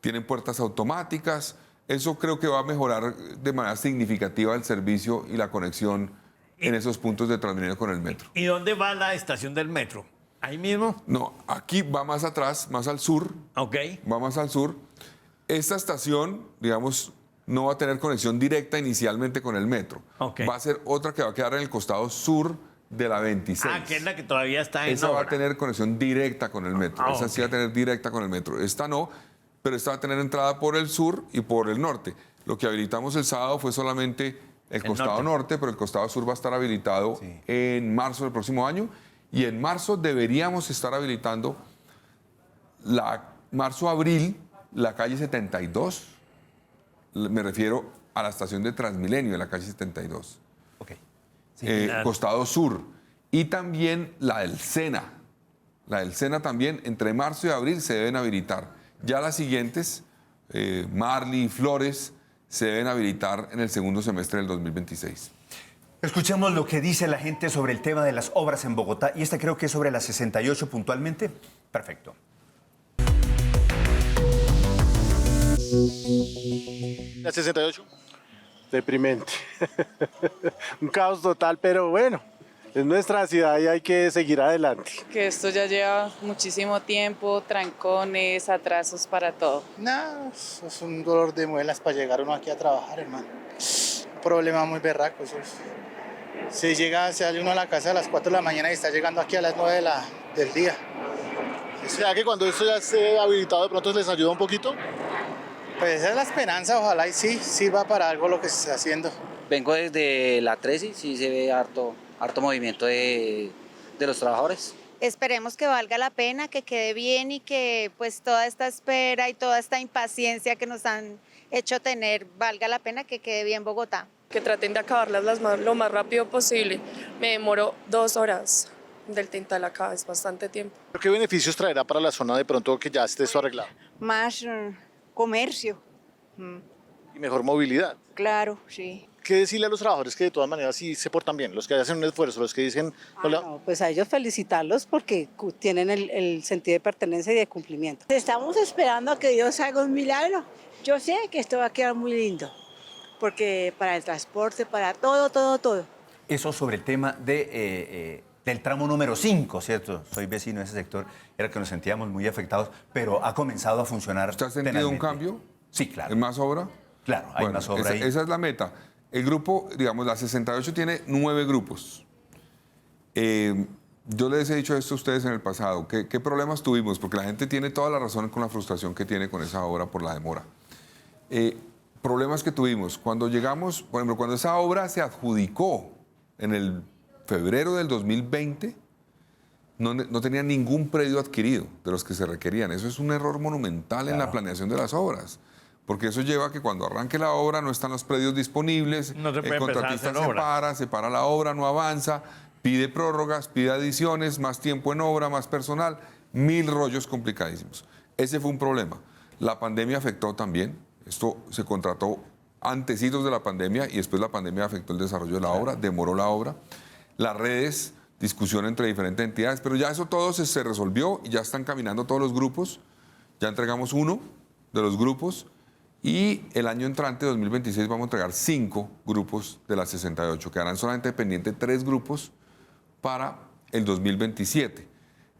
tienen puertas automáticas. Eso creo que va a mejorar de manera significativa el servicio y la conexión en esos puntos de Transmilenio con el metro. ¿Y dónde va la estación del metro? ¿Ahí mismo? No, aquí va más atrás, más al sur. Ok. Va más al sur. Esta estación, digamos, no va a tener conexión directa inicialmente con el metro. Okay. Va a ser otra que va a quedar en el costado sur de la 26. Ah, que es la que todavía está en Esa obra. va a tener conexión directa con el metro. Ah, Esa sí va a tener directa con el metro. Esta no, pero esta va a tener entrada por el sur y por el norte. Lo que habilitamos el sábado fue solamente el costado norte, pero el costado sur va a estar habilitado en marzo del próximo año. Y en marzo deberíamos estar habilitando marzo-abril, la calle 72. Me refiero a la estación de Transmilenio de la calle 72. Ok. Costado sur. Y también la del Sena. La del Sena también, entre marzo y abril, se deben habilitar. Ya las siguientes, Marley y Flores, se deben habilitar en el segundo semestre del 2026. Escuchemos lo que dice la gente sobre el tema de las obras en Bogotá. Y esta creo que es sobre la 68 puntualmente. Perfecto. La 68. Deprimente. Un caos total, pero bueno, es nuestra ciudad y hay que seguir adelante. Que esto ya lleva muchísimo tiempo, trancones, atrasos para todo. No, eso es un dolor de muelas para llegar uno aquí a trabajar, hermano. Un problema muy berraco. Se sale uno a la casa a las 4 de la mañana y está llegando aquí a las 9 del día. ¿Será que cuando esto ya esté habilitado de pronto les ayuda un poquito? Pues esa es la esperanza, ojalá y sí sirva para algo lo que se está haciendo. Vengo desde la 13, sí se ve harto movimiento de los trabajadores. Esperemos que valga la pena, que quede bien y que pues toda esta espera y toda esta impaciencia que nos han hecho tener valga la pena, que quede bien Bogotá. Que traten de acabarlas lo más rápido posible. Me demoró 2 horas del Tintal acá, es bastante tiempo. ¿Qué beneficios traerá para la zona de pronto que ya esté esto arreglado? Más comercio. Y mejor movilidad. Claro, sí. ¿Qué decirle a los trabajadores que de todas maneras sí se portan bien? Los que hacen un esfuerzo, los que dicen... No, pues a ellos felicitarlos porque tienen el sentido de pertenencia y de cumplimiento. Estamos esperando a que Dios haga un milagro. Yo sé que esto va a quedar muy lindo, porque para el transporte, para todo. Eso sobre el tema del tramo número 5, ¿cierto? Soy vecino de ese sector, era que nos sentíamos muy afectados, pero ha comenzado a funcionar. ¿Usted ha sentido un cambio? Sí, claro. ¿En más obra? Claro, hay más obra ahí. Esa es la meta. El grupo, digamos, la 68 tiene 9 grupos. Yo les he dicho esto a ustedes en el pasado. ¿Qué problemas tuvimos? Porque la gente tiene toda la razón con la frustración que tiene con esa obra por la demora. Problemas que tuvimos. Cuando llegamos, por ejemplo, cuando esa obra se adjudicó en el febrero del 2020, no tenía ningún predio adquirido de los que se requerían. Eso es un error monumental en la planeación de las obras. Porque eso lleva a que cuando arranque la obra no están los predios disponibles, no se puede el contratista se para la obra, no avanza, pide prórrogas, pide adiciones, más tiempo en obra, más personal, 1000 rollos complicadísimos. Ese fue un problema. La pandemia afectó también. Esto se contrató antecitos de la pandemia y después la pandemia afectó el desarrollo de la obra, demoró la obra. Las redes, discusión entre diferentes entidades, pero ya eso todo se resolvió y ya están caminando todos los grupos. Ya entregamos uno de los grupos. Y el año entrante, 2026, vamos a entregar 5 grupos de las 68. Quedarán solamente pendientes 3 grupos para el 2027.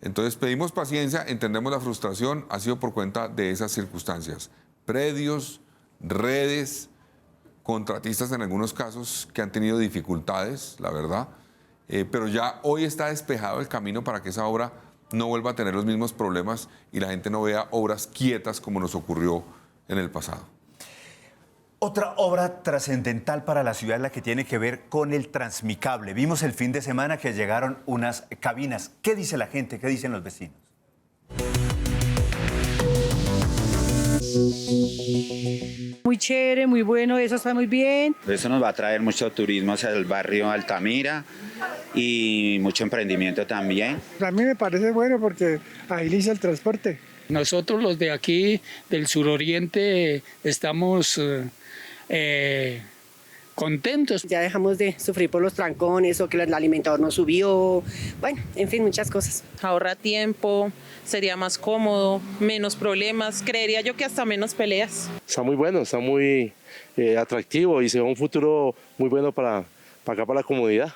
Entonces pedimos paciencia, entendemos la frustración, ha sido por cuenta de esas circunstancias. Predios, redes, contratistas en algunos casos que han tenido dificultades, la verdad, pero ya hoy está despejado el camino para que esa obra no vuelva a tener los mismos problemas y la gente no vea obras quietas como nos ocurrió en el pasado. Otra obra trascendental para la ciudad es la que tiene que ver con el Transmicable. Vimos el fin de semana que llegaron unas cabinas. ¿Qué dice la gente? ¿Qué dicen los vecinos? Muy chévere, muy bueno, eso está muy bien. Eso nos va a traer mucho turismo hacia el barrio Altamira y mucho emprendimiento también. A mí me parece bueno porque agiliza el transporte. Nosotros los de aquí, del suroriente, estamos contentos. Ya dejamos de sufrir por los trancones o que el alimentador no subió. Bueno, en fin, muchas cosas. Ahorra tiempo, sería más cómodo, menos problemas. Creería yo que hasta menos peleas. Está muy bueno, está muy atractivo y se ve un futuro muy bueno para acá, para la comunidad.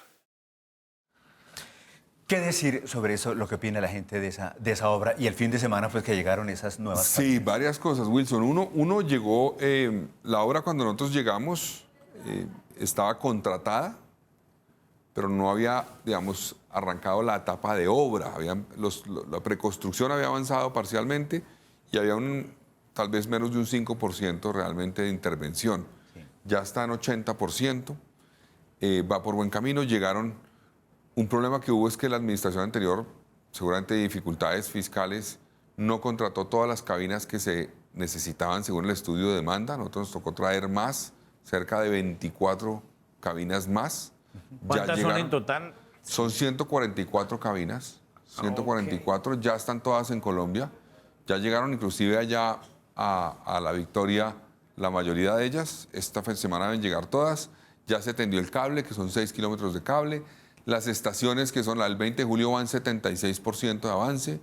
¿Qué decir sobre eso, lo que opina la gente de esa obra y el fin de semana pues que llegaron esas nuevas Sí, varias cosas, Wilson. Uno llegó, la obra cuando nosotros llegamos estaba contratada, pero no había, digamos, arrancado la etapa de obra. La preconstrucción había avanzado parcialmente y había tal vez menos de un 5% realmente de intervención. Sí. Ya está en 80%, va por buen camino. Un problema que hubo es que la administración anterior, seguramente de dificultades fiscales, no contrató todas las cabinas que se necesitaban según el estudio de demanda. Nosotros nos tocó traer más, cerca de 24 cabinas más. ¿Cuántas son en total? Son 144 cabinas, 144, ya están todas en Colombia. Ya llegaron inclusive allá a La Victoria la mayoría de ellas. Esta semana deben llegar todas. Ya se tendió el cable, que son 6 kilómetros de cable. Las estaciones, que son la del 20 de julio, van 76% de avance.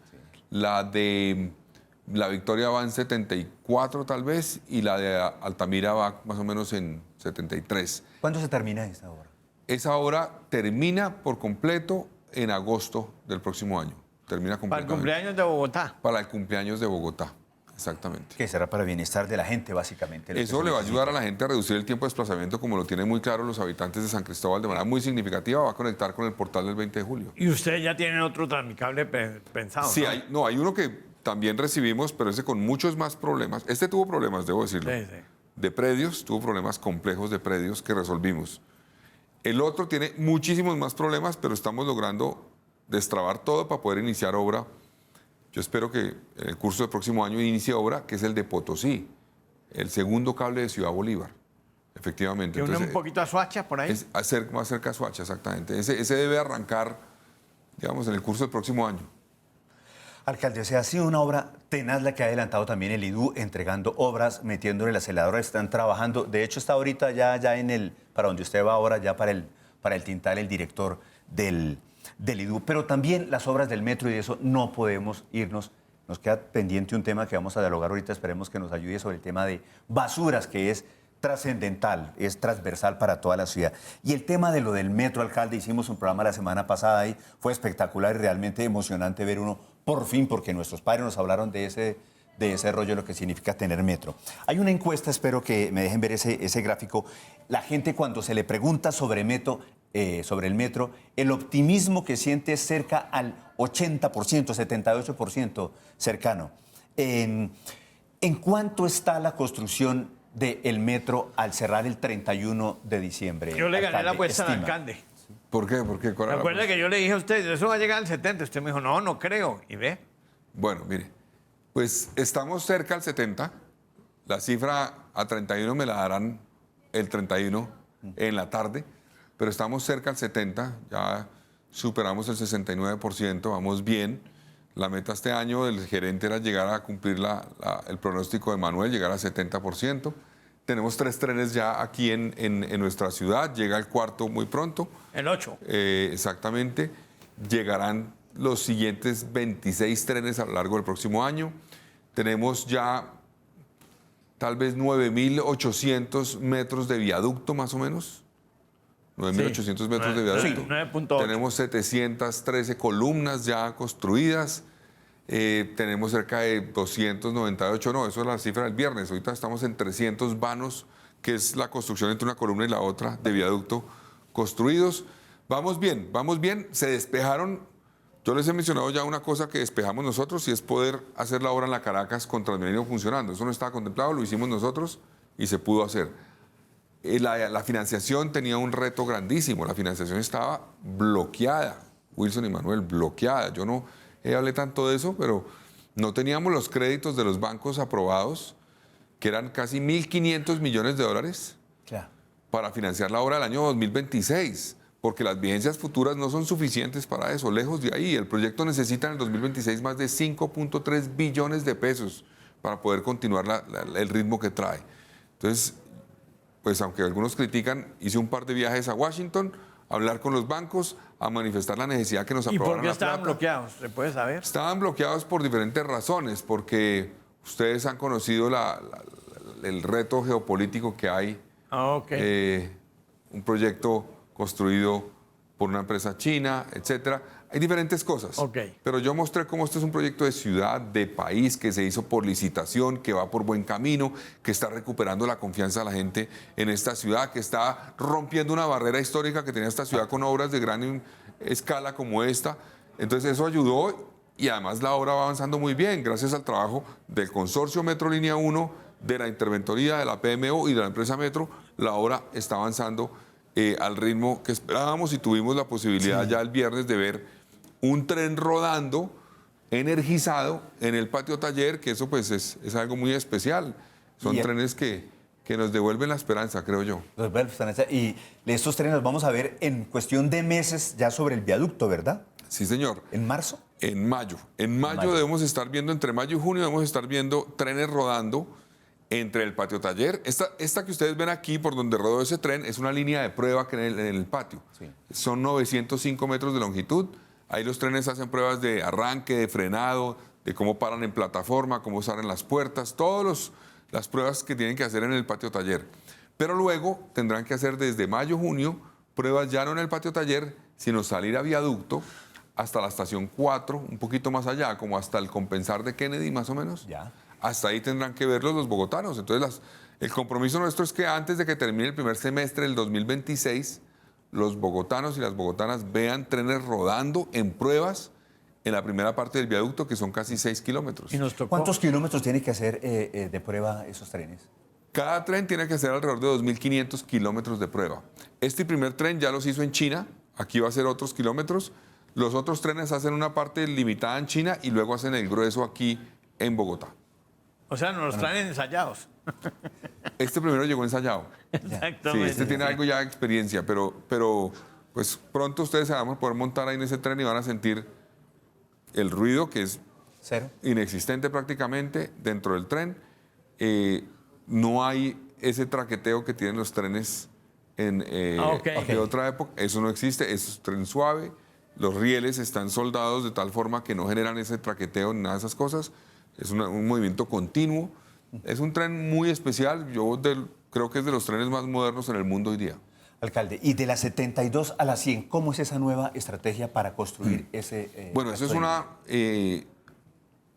La de La Victoria va en 74 tal vez, y la de Altamira va más o menos en 73. ¿Cuándo se termina esta obra? Esa obra termina por completo en agosto del próximo año. Termina ¿Para el cumpleaños de Bogotá? Para el cumpleaños de Bogotá, exactamente. Que será para bienestar de la gente, básicamente. Eso le va a ayudar a la gente a reducir el tiempo de desplazamiento, como lo tienen muy claro los habitantes de San Cristóbal, de manera muy significativa. Va a conectar con el portal del 20 de julio. ¿Y ustedes ya tienen otro Transmicable pensado? Sí, ¿no? Hay uno que también recibimos, pero ese con muchos más problemas. Este tuvo problemas, debo decirlo. Sí, sí. De predios, tuvo problemas complejos de predios que resolvimos. El otro tiene muchísimos más problemas, pero estamos logrando destrabar todo para poder iniciar obra. Yo espero que en el curso del próximo año inicie obra, que es el de Potosí, el segundo cable de Ciudad Bolívar, efectivamente. ¿Que une un poquito a Soacha por ahí? Es más cerca a Soacha, exactamente. Ese debe arrancar, digamos, en el curso del próximo año. Alcalde, o sea, ha sido una obra tenaz la que ha adelantado también el IDU, entregando obras, metiéndole el acelerador, están trabajando. De hecho, está ahorita ya para donde usted va ahora, ya para el Tintal, el director del IDU. Pero también las obras del metro y de eso no podemos irnos. Nos queda pendiente un tema que vamos a dialogar ahorita, esperemos que nos ayude sobre el tema de basuras, que es trascendental, es transversal para toda la ciudad. Y el tema de lo del metro, alcalde, hicimos un programa la semana pasada y fue espectacular y realmente emocionante ver uno, por fin, porque nuestros padres nos hablaron de ese rollo, lo que significa tener metro. Hay una encuesta, espero que me dejen ver ese gráfico. La gente cuando se le pregunta sobre el metro, el optimismo que siente es cerca al 80%, 78% cercano. ¿En cuánto está la construcción del metro al cerrar el 31 de diciembre? Yo le gané alcalde, la apuesta al estima. alcalde. ¿Por qué? Recuerda que yo le dije a usted, eso va a llegar al 70. Usted me dijo, no creo. ¿Y ve? Bueno, mire, pues estamos cerca al 70. La cifra a 31 me la darán el 31 en la tarde, pero estamos cerca al 70. Ya superamos el 69%, vamos bien. La meta este año del gerente era llegar a cumplir el pronóstico de Manuel, llegar al 70%. Tenemos 3 trenes ya aquí en nuestra ciudad, llega el cuarto muy pronto. El 8. Exactamente. Llegarán los siguientes 26 trenes a lo largo del próximo año. Tenemos ya tal vez 9.800 metros de viaducto más o menos. 9.800 metros de viaducto. Sí, 9.8. Tenemos 713 columnas ya construidas. Tenemos cerca de 298, no, eso es la cifra del viernes. Ahorita estamos en 300 vanos que es la construcción entre una columna y la otra de viaducto construidos. Vamos bien, se despejaron. Yo les he mencionado ya una cosa que despejamos nosotros y es poder hacer la obra en la Caracas con Transmilenio funcionando. Eso no estaba contemplado, lo hicimos nosotros y se pudo hacer. La financiación tenía un reto grandísimo, la financiación estaba bloqueada, Wilson y Manuel, bloqueada. Yo no hablé tanto de eso, pero no teníamos los créditos de los bancos aprobados, que eran casi 1.500 millones de dólares para financiar la obra del año 2026, porque las vigencias futuras no son suficientes para eso, lejos de ahí. El proyecto necesita en el 2026 más de 5.3 billones de pesos para poder continuar el ritmo que trae. Entonces, pues aunque algunos critican, hice un par de viajes a Washington a hablar con los bancos, a manifestar la necesidad que nos aprobaran. ¿Y por qué la estaban plata. bloqueados? ¿Se puede saber? Estaban bloqueados por diferentes razones, porque ustedes han conocido el reto geopolítico que hay. Un proyecto construido por una empresa china, etcétera. Hay diferentes cosas. Pero yo mostré cómo este es un proyecto de ciudad, de país, que se hizo por licitación, que va por buen camino, que está recuperando la confianza de la gente en esta ciudad, que está rompiendo una barrera histórica que tenía esta ciudad con obras de gran escala como esta. Entonces eso ayudó y además la obra va avanzando muy bien, gracias al trabajo del Consorcio Metro Línea 1, de la interventoría de la PMO y de la empresa Metro. La obra está avanzando al ritmo que esperábamos y tuvimos la posibilidad ya el viernes de ver un tren rodando, energizado, en el patio taller, que eso pues es algo muy especial. Son trenes que nos devuelven la esperanza, creo yo. Y estos trenes los vamos a ver en cuestión de meses ya sobre el viaducto, ¿verdad? Sí, señor. ¿En marzo? En mayo. En mayo debemos estar viendo, entre mayo y junio, debemos estar viendo trenes rodando entre el patio taller. Esta que ustedes ven aquí, por donde rodó ese tren, es una línea de prueba que en el patio. Son 905 metros de longitud. Ahí los trenes hacen pruebas de arranque, de frenado, de cómo paran en plataforma, cómo salen las puertas, todas las pruebas que tienen que hacer en el patio taller. Pero luego tendrán que hacer desde mayo, junio, pruebas ya no en el patio taller, sino salir a viaducto hasta la estación 4, un poquito más allá, como hasta el Compensar de Kennedy, más o menos. Hasta ahí tendrán que verlos los bogotanos. Entonces, el compromiso nuestro es que antes de que termine el primer semestre del 2026, los bogotanos y las bogotanas vean trenes rodando en pruebas en la primera parte del viaducto, que son casi 6 kilómetros. ¿Cuántos kilómetros tiene que hacer de prueba esos trenes? Cada tren tiene que hacer alrededor de 2.500 kilómetros de prueba. Este primer tren ya los hizo en China, aquí va a ser otros kilómetros. Los otros trenes hacen una parte limitada en China y luego hacen el grueso aquí en Bogotá. O sea, nos los traen ensayados. Este primero llegó ensayado. Exactamente. Sí, este tiene algo ya de experiencia, pero pues pronto ustedes se van a poder montar ahí en ese tren y van a sentir el ruido, que es inexistente prácticamente dentro del tren. No hay ese traqueteo que tienen los trenes de otra época. Eso no existe, es un tren suave. Los rieles están soldados de tal forma que no generan ese traqueteo ni nada de esas cosas. Es un movimiento continuo. Es un tren muy especial. Yo creo que es de los trenes más modernos en el mundo hoy día. Alcalde, y de la 72 a la 100, ¿cómo es esa nueva estrategia para construir ese... Bueno, eso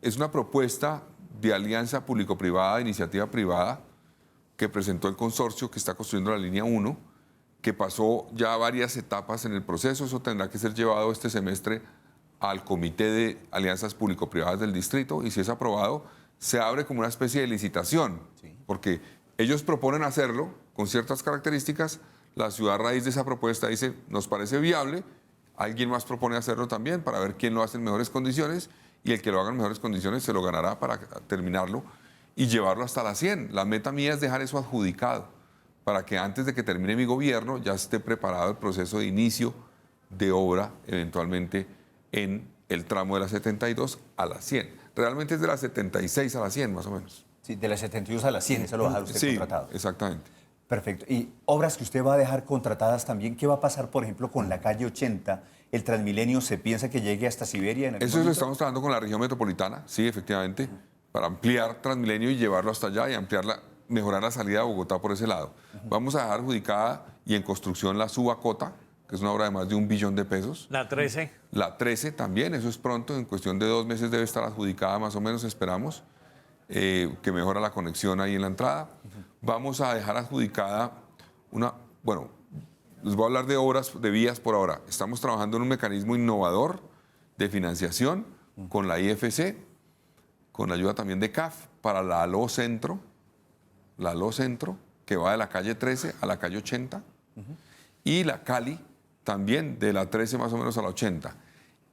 es una propuesta de alianza público-privada, iniciativa privada, que presentó el consorcio que está construyendo la línea 1, que pasó ya varias etapas en el proceso. Eso tendrá que ser llevado este semestre al Comité de Alianzas Público-Privadas del Distrito, y si es aprobado, se abre como una especie de licitación, porque ellos proponen hacerlo con ciertas características. La ciudad, a raíz de esa propuesta, dice, nos parece viable, alguien más propone hacerlo también para ver quién lo hace en mejores condiciones, y el que lo haga en mejores condiciones se lo ganará para terminarlo y llevarlo hasta la 100. La meta mía es dejar eso adjudicado, para que antes de que termine mi gobierno ya esté preparado el proceso de inicio de obra, eventualmente en el tramo de la 72 a la 100. Realmente es de la 76 a la 100, más o menos. Sí, de la 72 a la 100, eso lo va a dejar usted contratado. Exactamente. Perfecto. Y obras que usted va a dejar contratadas también, ¿qué va a pasar, por ejemplo, con la calle 80? ¿El Transmilenio se piensa que llegue hasta Siberia? Eso lo estamos trabajando con la región metropolitana, sí, efectivamente, para ampliar Transmilenio y llevarlo hasta allá y mejorar la salida de Bogotá por ese lado. Vamos a dejar adjudicada y en construcción la Subacota, que es una obra de más de 1 billón de pesos. La 13. La 13 también, eso es pronto, en cuestión de 2 meses debe estar adjudicada más o menos, esperamos. que mejora la conexión ahí en la entrada. Vamos a dejar adjudicada bueno, les voy a hablar de obras, de vías por ahora. Estamos trabajando en un mecanismo innovador de financiación con la IFC, con la ayuda también de CAF, para la ALO Centro, que va de la calle 13 a la calle 80, y la Cali, también de la 13 más o menos a la 80.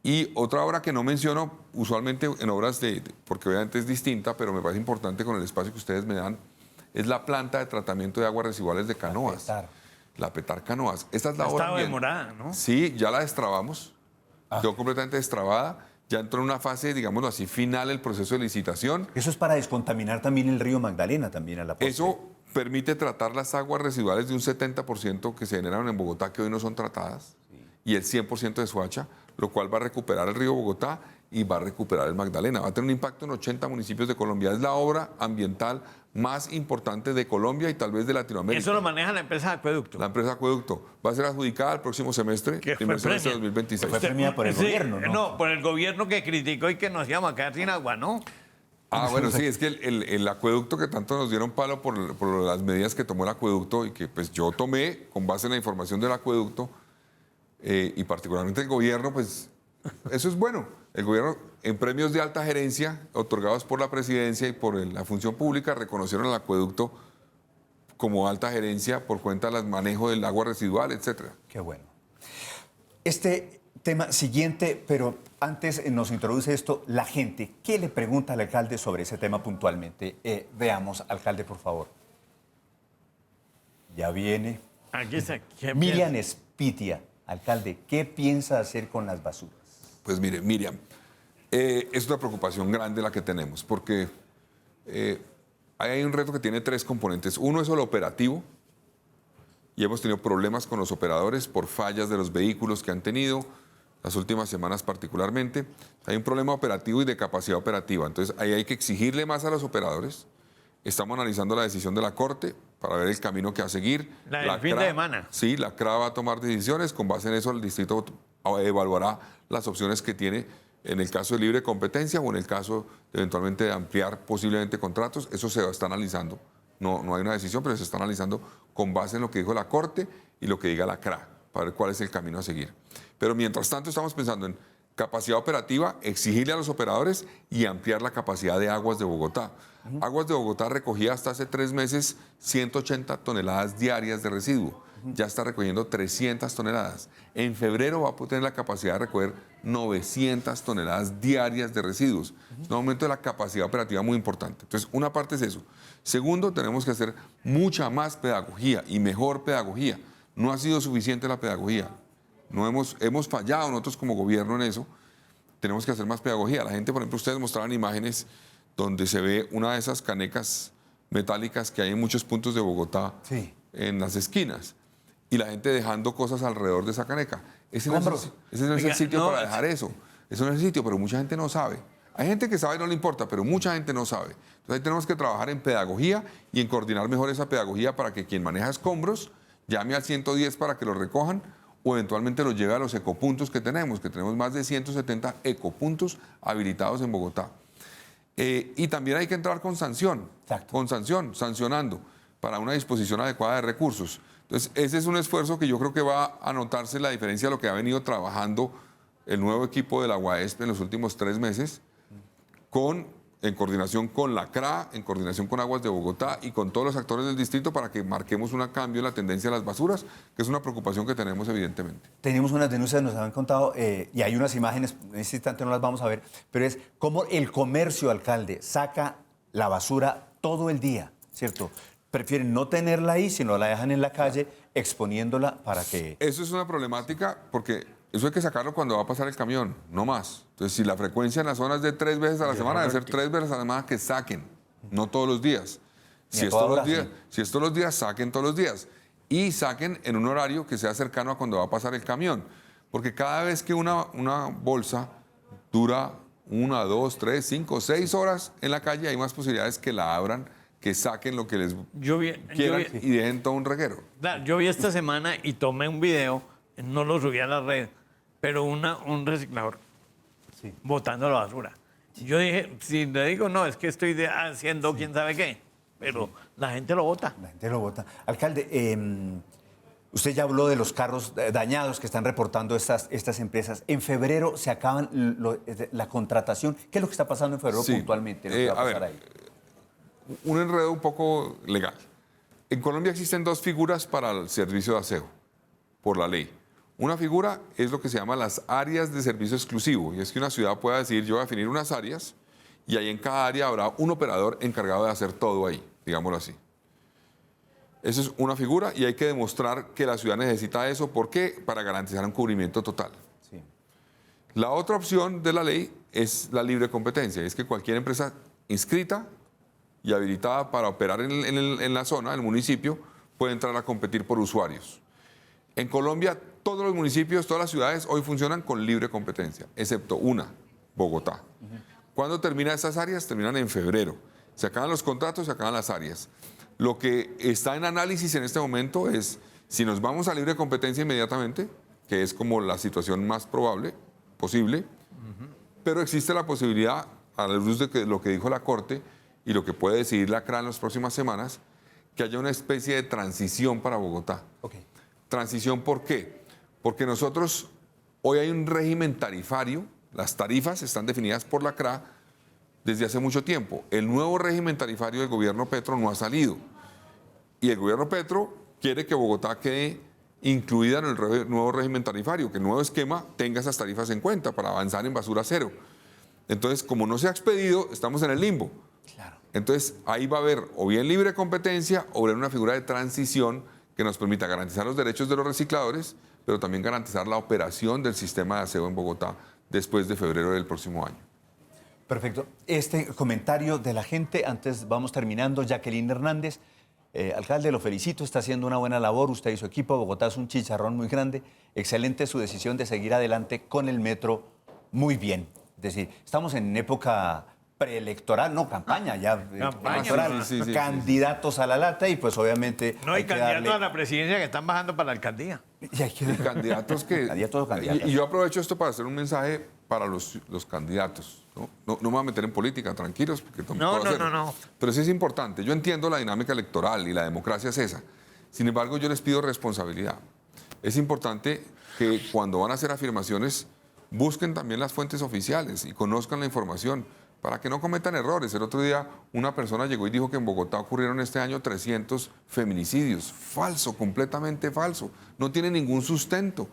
Y otra obra que no menciono, usualmente en obras porque obviamente es distinta, pero me parece importante con el espacio que ustedes me dan, es la planta de tratamiento de aguas residuales de Canoas. La Petar Canoas. Esta es la obra. Estaba demorada, ¿no? Sí, ya la destrabamos. Quedó completamente destrabada. Ya entró en una fase, digámoslo así, final el proceso de licitación. Eso es para descontaminar también el río Magdalena, también a la postre. Eso permite tratar las aguas residuales de un 70% que se generaron en Bogotá, que hoy no son tratadas, y el 100% de Soacha, lo cual va a recuperar el río Bogotá y va a recuperar el Magdalena. Va a tener un impacto en 80 municipios de Colombia. Es la obra ambiental más importante de Colombia y tal vez de Latinoamérica. Eso lo maneja la empresa de Acueducto. La empresa Acueducto. Va a ser adjudicada el próximo semestre, primer semestre de 2026. Fue premiada por el gobierno, ¿no? No, por el gobierno que criticó y que nos íbamos a quedar sin agua, ¿no? Bueno, sí, es que el acueducto que tanto nos dieron palo por las medidas que tomó el acueducto y que pues yo tomé con base en la información del acueducto y particularmente el gobierno, pues eso es bueno. El gobierno, en premios de alta gerencia otorgados por la presidencia y por la función pública, reconocieron al acueducto como alta gerencia por cuenta del manejo del agua residual, etcétera. Qué bueno. Este tema siguiente, pero antes nos introduce esto la gente. ¿Qué le pregunta al alcalde sobre ese tema puntualmente? Veamos, alcalde, por favor. Ya viene. Aquí está. Miriam Espitia, alcalde, ¿qué piensa hacer con las basuras? Pues mire, Miriam, es una preocupación grande la que tenemos, porque hay un reto que tiene 3 componentes. Uno es el operativo, y hemos tenido problemas con los operadores por fallas de los vehículos que han tenido, las últimas semanas particularmente. Hay un problema operativo y de capacidad operativa, entonces ahí hay que exigirle más a los operadores. Estamos analizando la decisión de la Corte para ver el camino que va a seguir. La del fin de semana. Sí, la CRA va a tomar decisiones, con base en eso el distrito evaluará las opciones que tiene en el caso de libre competencia o en el caso eventualmente de ampliar posiblemente contratos. Eso se está analizando. No hay una decisión, pero se está analizando con base en lo que dijo la Corte y lo que diga la CRA, para ver cuál es el camino a seguir. Pero mientras tanto estamos pensando en capacidad operativa, exigirle a los operadores y ampliar la capacidad de Aguas de Bogotá. Aguas de Bogotá recogía hasta hace 3 meses 180 toneladas diarias de residuo. Ya está recogiendo 300 toneladas. En febrero va a tener la capacidad de recoger 900 toneladas diarias de residuos. Es un aumento de la capacidad operativa muy importante. Entonces, una parte es eso. Segundo, tenemos que hacer mucha más pedagogía y mejor pedagogía. No ha sido suficiente la pedagogía. Hemos fallado nosotros como gobierno en eso. Tenemos que hacer más pedagogía. La gente, por ejemplo, ustedes mostraban imágenes donde se ve una de esas canecas metálicas que hay en muchos puntos de Bogotá, en las esquinas, y la gente dejando cosas alrededor de esa caneca. Ese no es el sitio para dejar eso. Ese no es el sitio, pero mucha gente no sabe. Hay gente que sabe y no le importa, pero mucha gente no sabe. Entonces ahí tenemos que trabajar en pedagogía y en coordinar mejor esa pedagogía para que quien maneja escombros llame al 110 para que los recojan o eventualmente los lleve a los ecopuntos que tenemos más de 170 ecopuntos habilitados en Bogotá. Y también hay que entrar con sanción, sancionando para una disposición adecuada de recursos. Entonces, ese es un esfuerzo que yo creo que va a notarse la diferencia de lo que ha venido trabajando el nuevo equipo de la UAESP en los últimos 3 meses, en coordinación con la CRA, en coordinación con Aguas de Bogotá y con todos los actores del distrito para que marquemos un cambio en la tendencia de las basuras, que es una preocupación que tenemos evidentemente. Tenemos unas denuncias, nos han contado, y hay unas imágenes, en este instante no las vamos a ver, pero es cómo el comercio, alcalde, saca la basura todo el día, ¿cierto? Prefieren no tenerla ahí, sino la dejan en la calle exponiéndola para que... Eso es una problemática porque eso hay que sacarlo cuando va a pasar el camión, no más. Entonces, si la frecuencia en la zona es de 3 veces a la semana, debe ser 3 veces a la semana que saquen, no todos los días. Si es todos los días, saquen todos los días. Y saquen en un horario que sea cercano a cuando va a pasar el camión. Porque cada vez que una bolsa dura 1, 2, 3, 5, 6 horas en la calle, hay más posibilidades que la abran, que saquen lo que les quieran y dejen todo un reguero. Yo vi esta semana y tomé un video, no lo subí a la red, pero un reciclador botando la basura. Yo dije, si le digo no, es que estoy haciendo quién sabe qué, pero la gente lo vota. La gente lo vota. Alcalde, usted ya habló de los carros dañados que están reportando estas empresas. En febrero se acaban la contratación. ¿Qué es lo que está pasando en febrero puntualmente? Lo que va a pasar ahí. Un enredo un poco legal. En Colombia existen dos figuras para el servicio de aseo, por la ley. Una figura es lo que se llama las áreas de servicio exclusivo, y es que una ciudad pueda decir, yo voy a definir unas áreas, y ahí en cada área habrá un operador encargado de hacer todo ahí, digámoslo así. Esa es una figura, y hay que demostrar que la ciudad necesita eso. ¿Por qué? Para garantizar un cubrimiento total. Sí. La otra opción de la ley es la libre competencia, es que cualquier empresa inscrita y habilitada para operar en la zona, en el municipio, puede entrar a competir por usuarios. En Colombia, todos los municipios, todas las ciudades hoy funcionan con libre competencia, excepto una, Bogotá. ¿Cuándo terminan esas áreas? Terminan en febrero. Se acaban los contratos, se acaban las áreas. Lo que está en análisis en este momento es si nos vamos a libre competencia inmediatamente, que es como la situación más probable, posible, pero existe la posibilidad, a la luz de lo que dijo la Corte y lo que puede decidir la CRA en las próximas semanas, que haya una especie de transición para Bogotá. ¿Transición por qué? Porque nosotros, hoy hay un régimen tarifario, las tarifas están definidas por la CRA desde hace mucho tiempo. El nuevo régimen tarifario del gobierno Petro no ha salido. Y el gobierno Petro quiere que Bogotá quede incluida en el nuevo régimen tarifario, que el nuevo esquema tenga esas tarifas en cuenta para avanzar en basura cero. Entonces, como no se ha expedido, estamos en el limbo. Entonces, ahí va a haber o bien libre competencia o bien una figura de transición que nos permita garantizar los derechos de los recicladores, pero también garantizar la operación del sistema de aseo en Bogotá después de febrero del próximo año. Perfecto. Este comentario de la gente, antes vamos terminando, Jacqueline Hernández. Alcalde, lo felicito, está haciendo una buena labor, usted y su equipo. Bogotá es un chicharrón muy grande. Excelente su decisión de seguir adelante con el metro, muy bien. Es decir, estamos en época preelectoral, no campaña, ya electoral, candidatos a la lata y pues obviamente no hay candidatos a la presidencia que están bajando para la alcaldía. Y hay candidatos que... Y yo aprovecho esto para hacer un mensaje para los candidatos. No me voy a meter en política, tranquilos, porque tampoco puedo hacerlo. No. Pero sí es importante. Yo entiendo la dinámica electoral y la democracia es esa. Sin embargo, yo les pido responsabilidad. Es importante que cuando van a hacer afirmaciones busquen también las fuentes oficiales y conozcan la información para que no cometan errores. El otro día una persona llegó y dijo que en Bogotá ocurrieron este año 300 feminicidios. Falso, completamente falso. No tiene ningún sustento.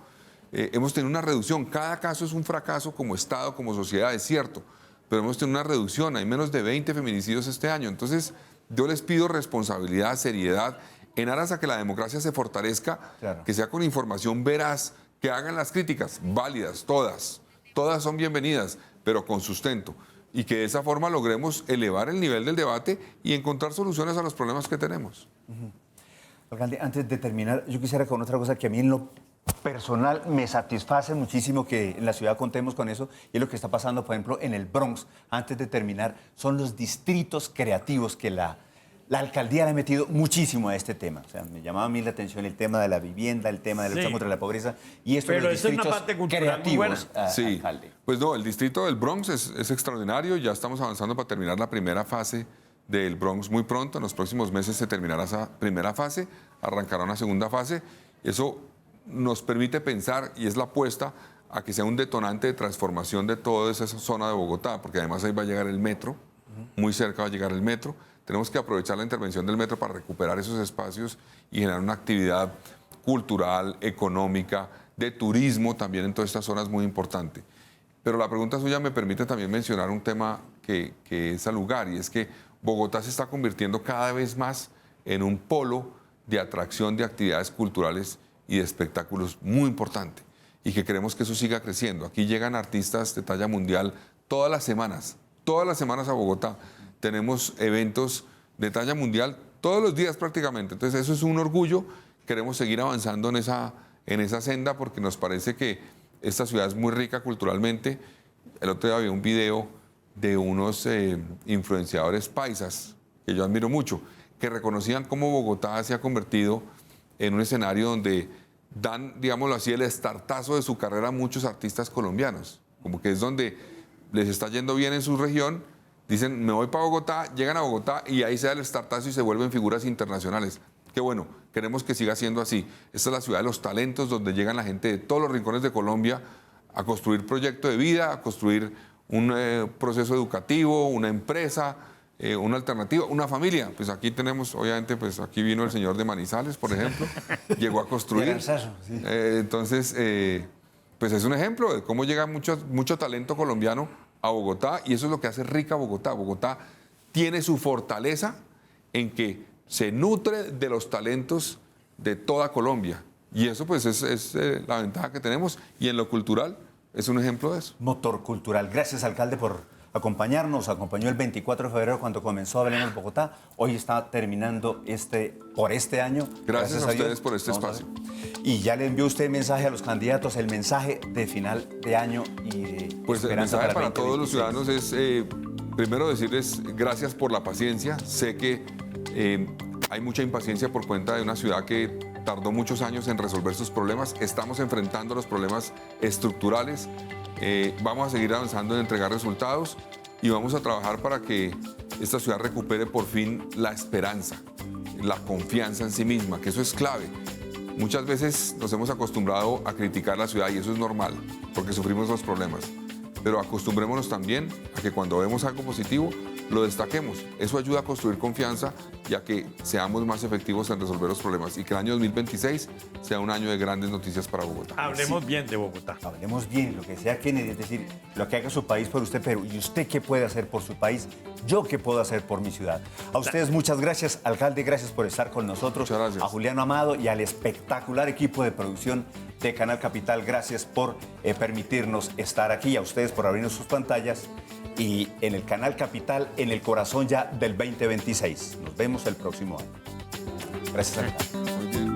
Hemos tenido una reducción. Cada caso es un fracaso como Estado, como sociedad, es cierto. Pero hemos tenido una reducción. Hay menos de 20 feminicidios este año. Entonces, yo les pido responsabilidad, seriedad, en aras a que la democracia se fortalezca, que sea con información veraz, que hagan las críticas válidas, todas. Todas son bienvenidas, pero con sustento. Y que de esa forma logremos elevar el nivel del debate y encontrar soluciones a los problemas que tenemos. Alcalde, antes de terminar, yo quisiera con otra cosa que a mí en lo personal me satisface muchísimo que en la ciudad contemos con eso, y es lo que está pasando, por ejemplo, en el Bronx. Antes de terminar, son los distritos creativos que la alcaldía le ha metido muchísimo a este tema. O sea, me llamaba a mí la atención el tema de la vivienda, el tema de la lucha contra la pobreza, y esto pero los distritos es una parte cultural muy buena. Alcalde. Pues no, el distrito del Bronx es extraordinario. Ya estamos avanzando para terminar la primera fase del Bronx muy pronto. En los próximos meses se terminará esa primera fase, arrancará una segunda fase. Eso nos permite pensar, y es la apuesta, a que sea un detonante de transformación de toda esa zona de Bogotá, porque además ahí va a llegar el metro, muy cerca va a llegar el metro. Tenemos que aprovechar la intervención del metro para recuperar esos espacios y generar una actividad cultural, económica, de turismo también en todas estas zonas muy importante. Pero la pregunta suya me permite también mencionar un tema que es al lugar, y es que Bogotá se está convirtiendo cada vez más en un polo de atracción de actividades culturales y de espectáculos muy importante, y que queremos que eso siga creciendo. Aquí llegan artistas de talla mundial todas las semanas a Bogotá. Tenemos eventos de talla mundial todos los días prácticamente. Entonces eso es un orgullo. Queremos seguir avanzando en esa senda porque nos parece que esta ciudad es muy rica culturalmente. El otro día había un video de unos influenciadores paisas, que yo admiro mucho, que reconocían cómo Bogotá se ha convertido en un escenario donde dan, digámoslo así, el estartazo de su carrera a muchos artistas colombianos. Como que es donde les está yendo bien en su región, dicen, me voy para Bogotá, llegan a Bogotá y ahí se da el startazo y se vuelven figuras internacionales. Qué bueno, queremos que siga siendo así. Esta es la ciudad de los talentos, donde llegan la gente de todos los rincones de Colombia a construir proyecto de vida, a construir un proceso educativo, una empresa, una alternativa, una familia. Pues aquí tenemos, obviamente, pues aquí vino el señor de Manizales, por ejemplo, llegó a construir. Entonces, pues es un ejemplo de cómo llega mucho talento colombiano a Bogotá, y eso es lo que hace rica Bogotá. Bogotá tiene su fortaleza en que se nutre de los talentos de toda Colombia, y eso pues es la ventaja que tenemos, y en lo cultural es un ejemplo de eso. Motor cultural. Gracias, alcalde, por acompañarnos. Acompañó el 24 de febrero cuando comenzó Hablemos Bogotá. Hoy está terminando por este año. Gracias a ustedes Dios. por este espacio. Y ya le envió usted el mensaje a los candidatos, el mensaje de final de año y de pues el esperanza mensaje para 2026. todos los ciudadanos es, primero, decirles gracias por la paciencia. Sé que hay mucha impaciencia por cuenta de una ciudad que tardó muchos años en resolver sus problemas. Estamos enfrentando los problemas estructurales. Vamos a seguir avanzando en entregar resultados y vamos a trabajar para que esta ciudad recupere por fin la esperanza, la confianza en sí misma, que eso es clave. Muchas veces nos hemos acostumbrado a criticar la ciudad y eso es normal, porque sufrimos los problemas. Pero acostumbrémonos también a que cuando vemos algo positivo, lo destaquemos. Eso ayuda a construir confianza y a que seamos más efectivos en resolver los problemas y que el año 2026 sea un año de grandes noticias para Bogotá. Hablemos bien de Bogotá. Hablemos bien, lo que sea Kennedy, es decir, lo que haga su país por usted, pero ¿y usted qué puede hacer por su país? ¿Yo qué puedo hacer por mi ciudad? A ustedes muchas gracias, alcalde, gracias por estar con nosotros. Muchas gracias. A Juliano Amado y al espectacular equipo de producción de Canal Capital, gracias por permitirnos estar aquí, y a ustedes por abrirnos sus pantallas y en el Canal Capital, en el corazón ya del 2026. Nos vemos el próximo año. Gracias, alcalde. Muy bien.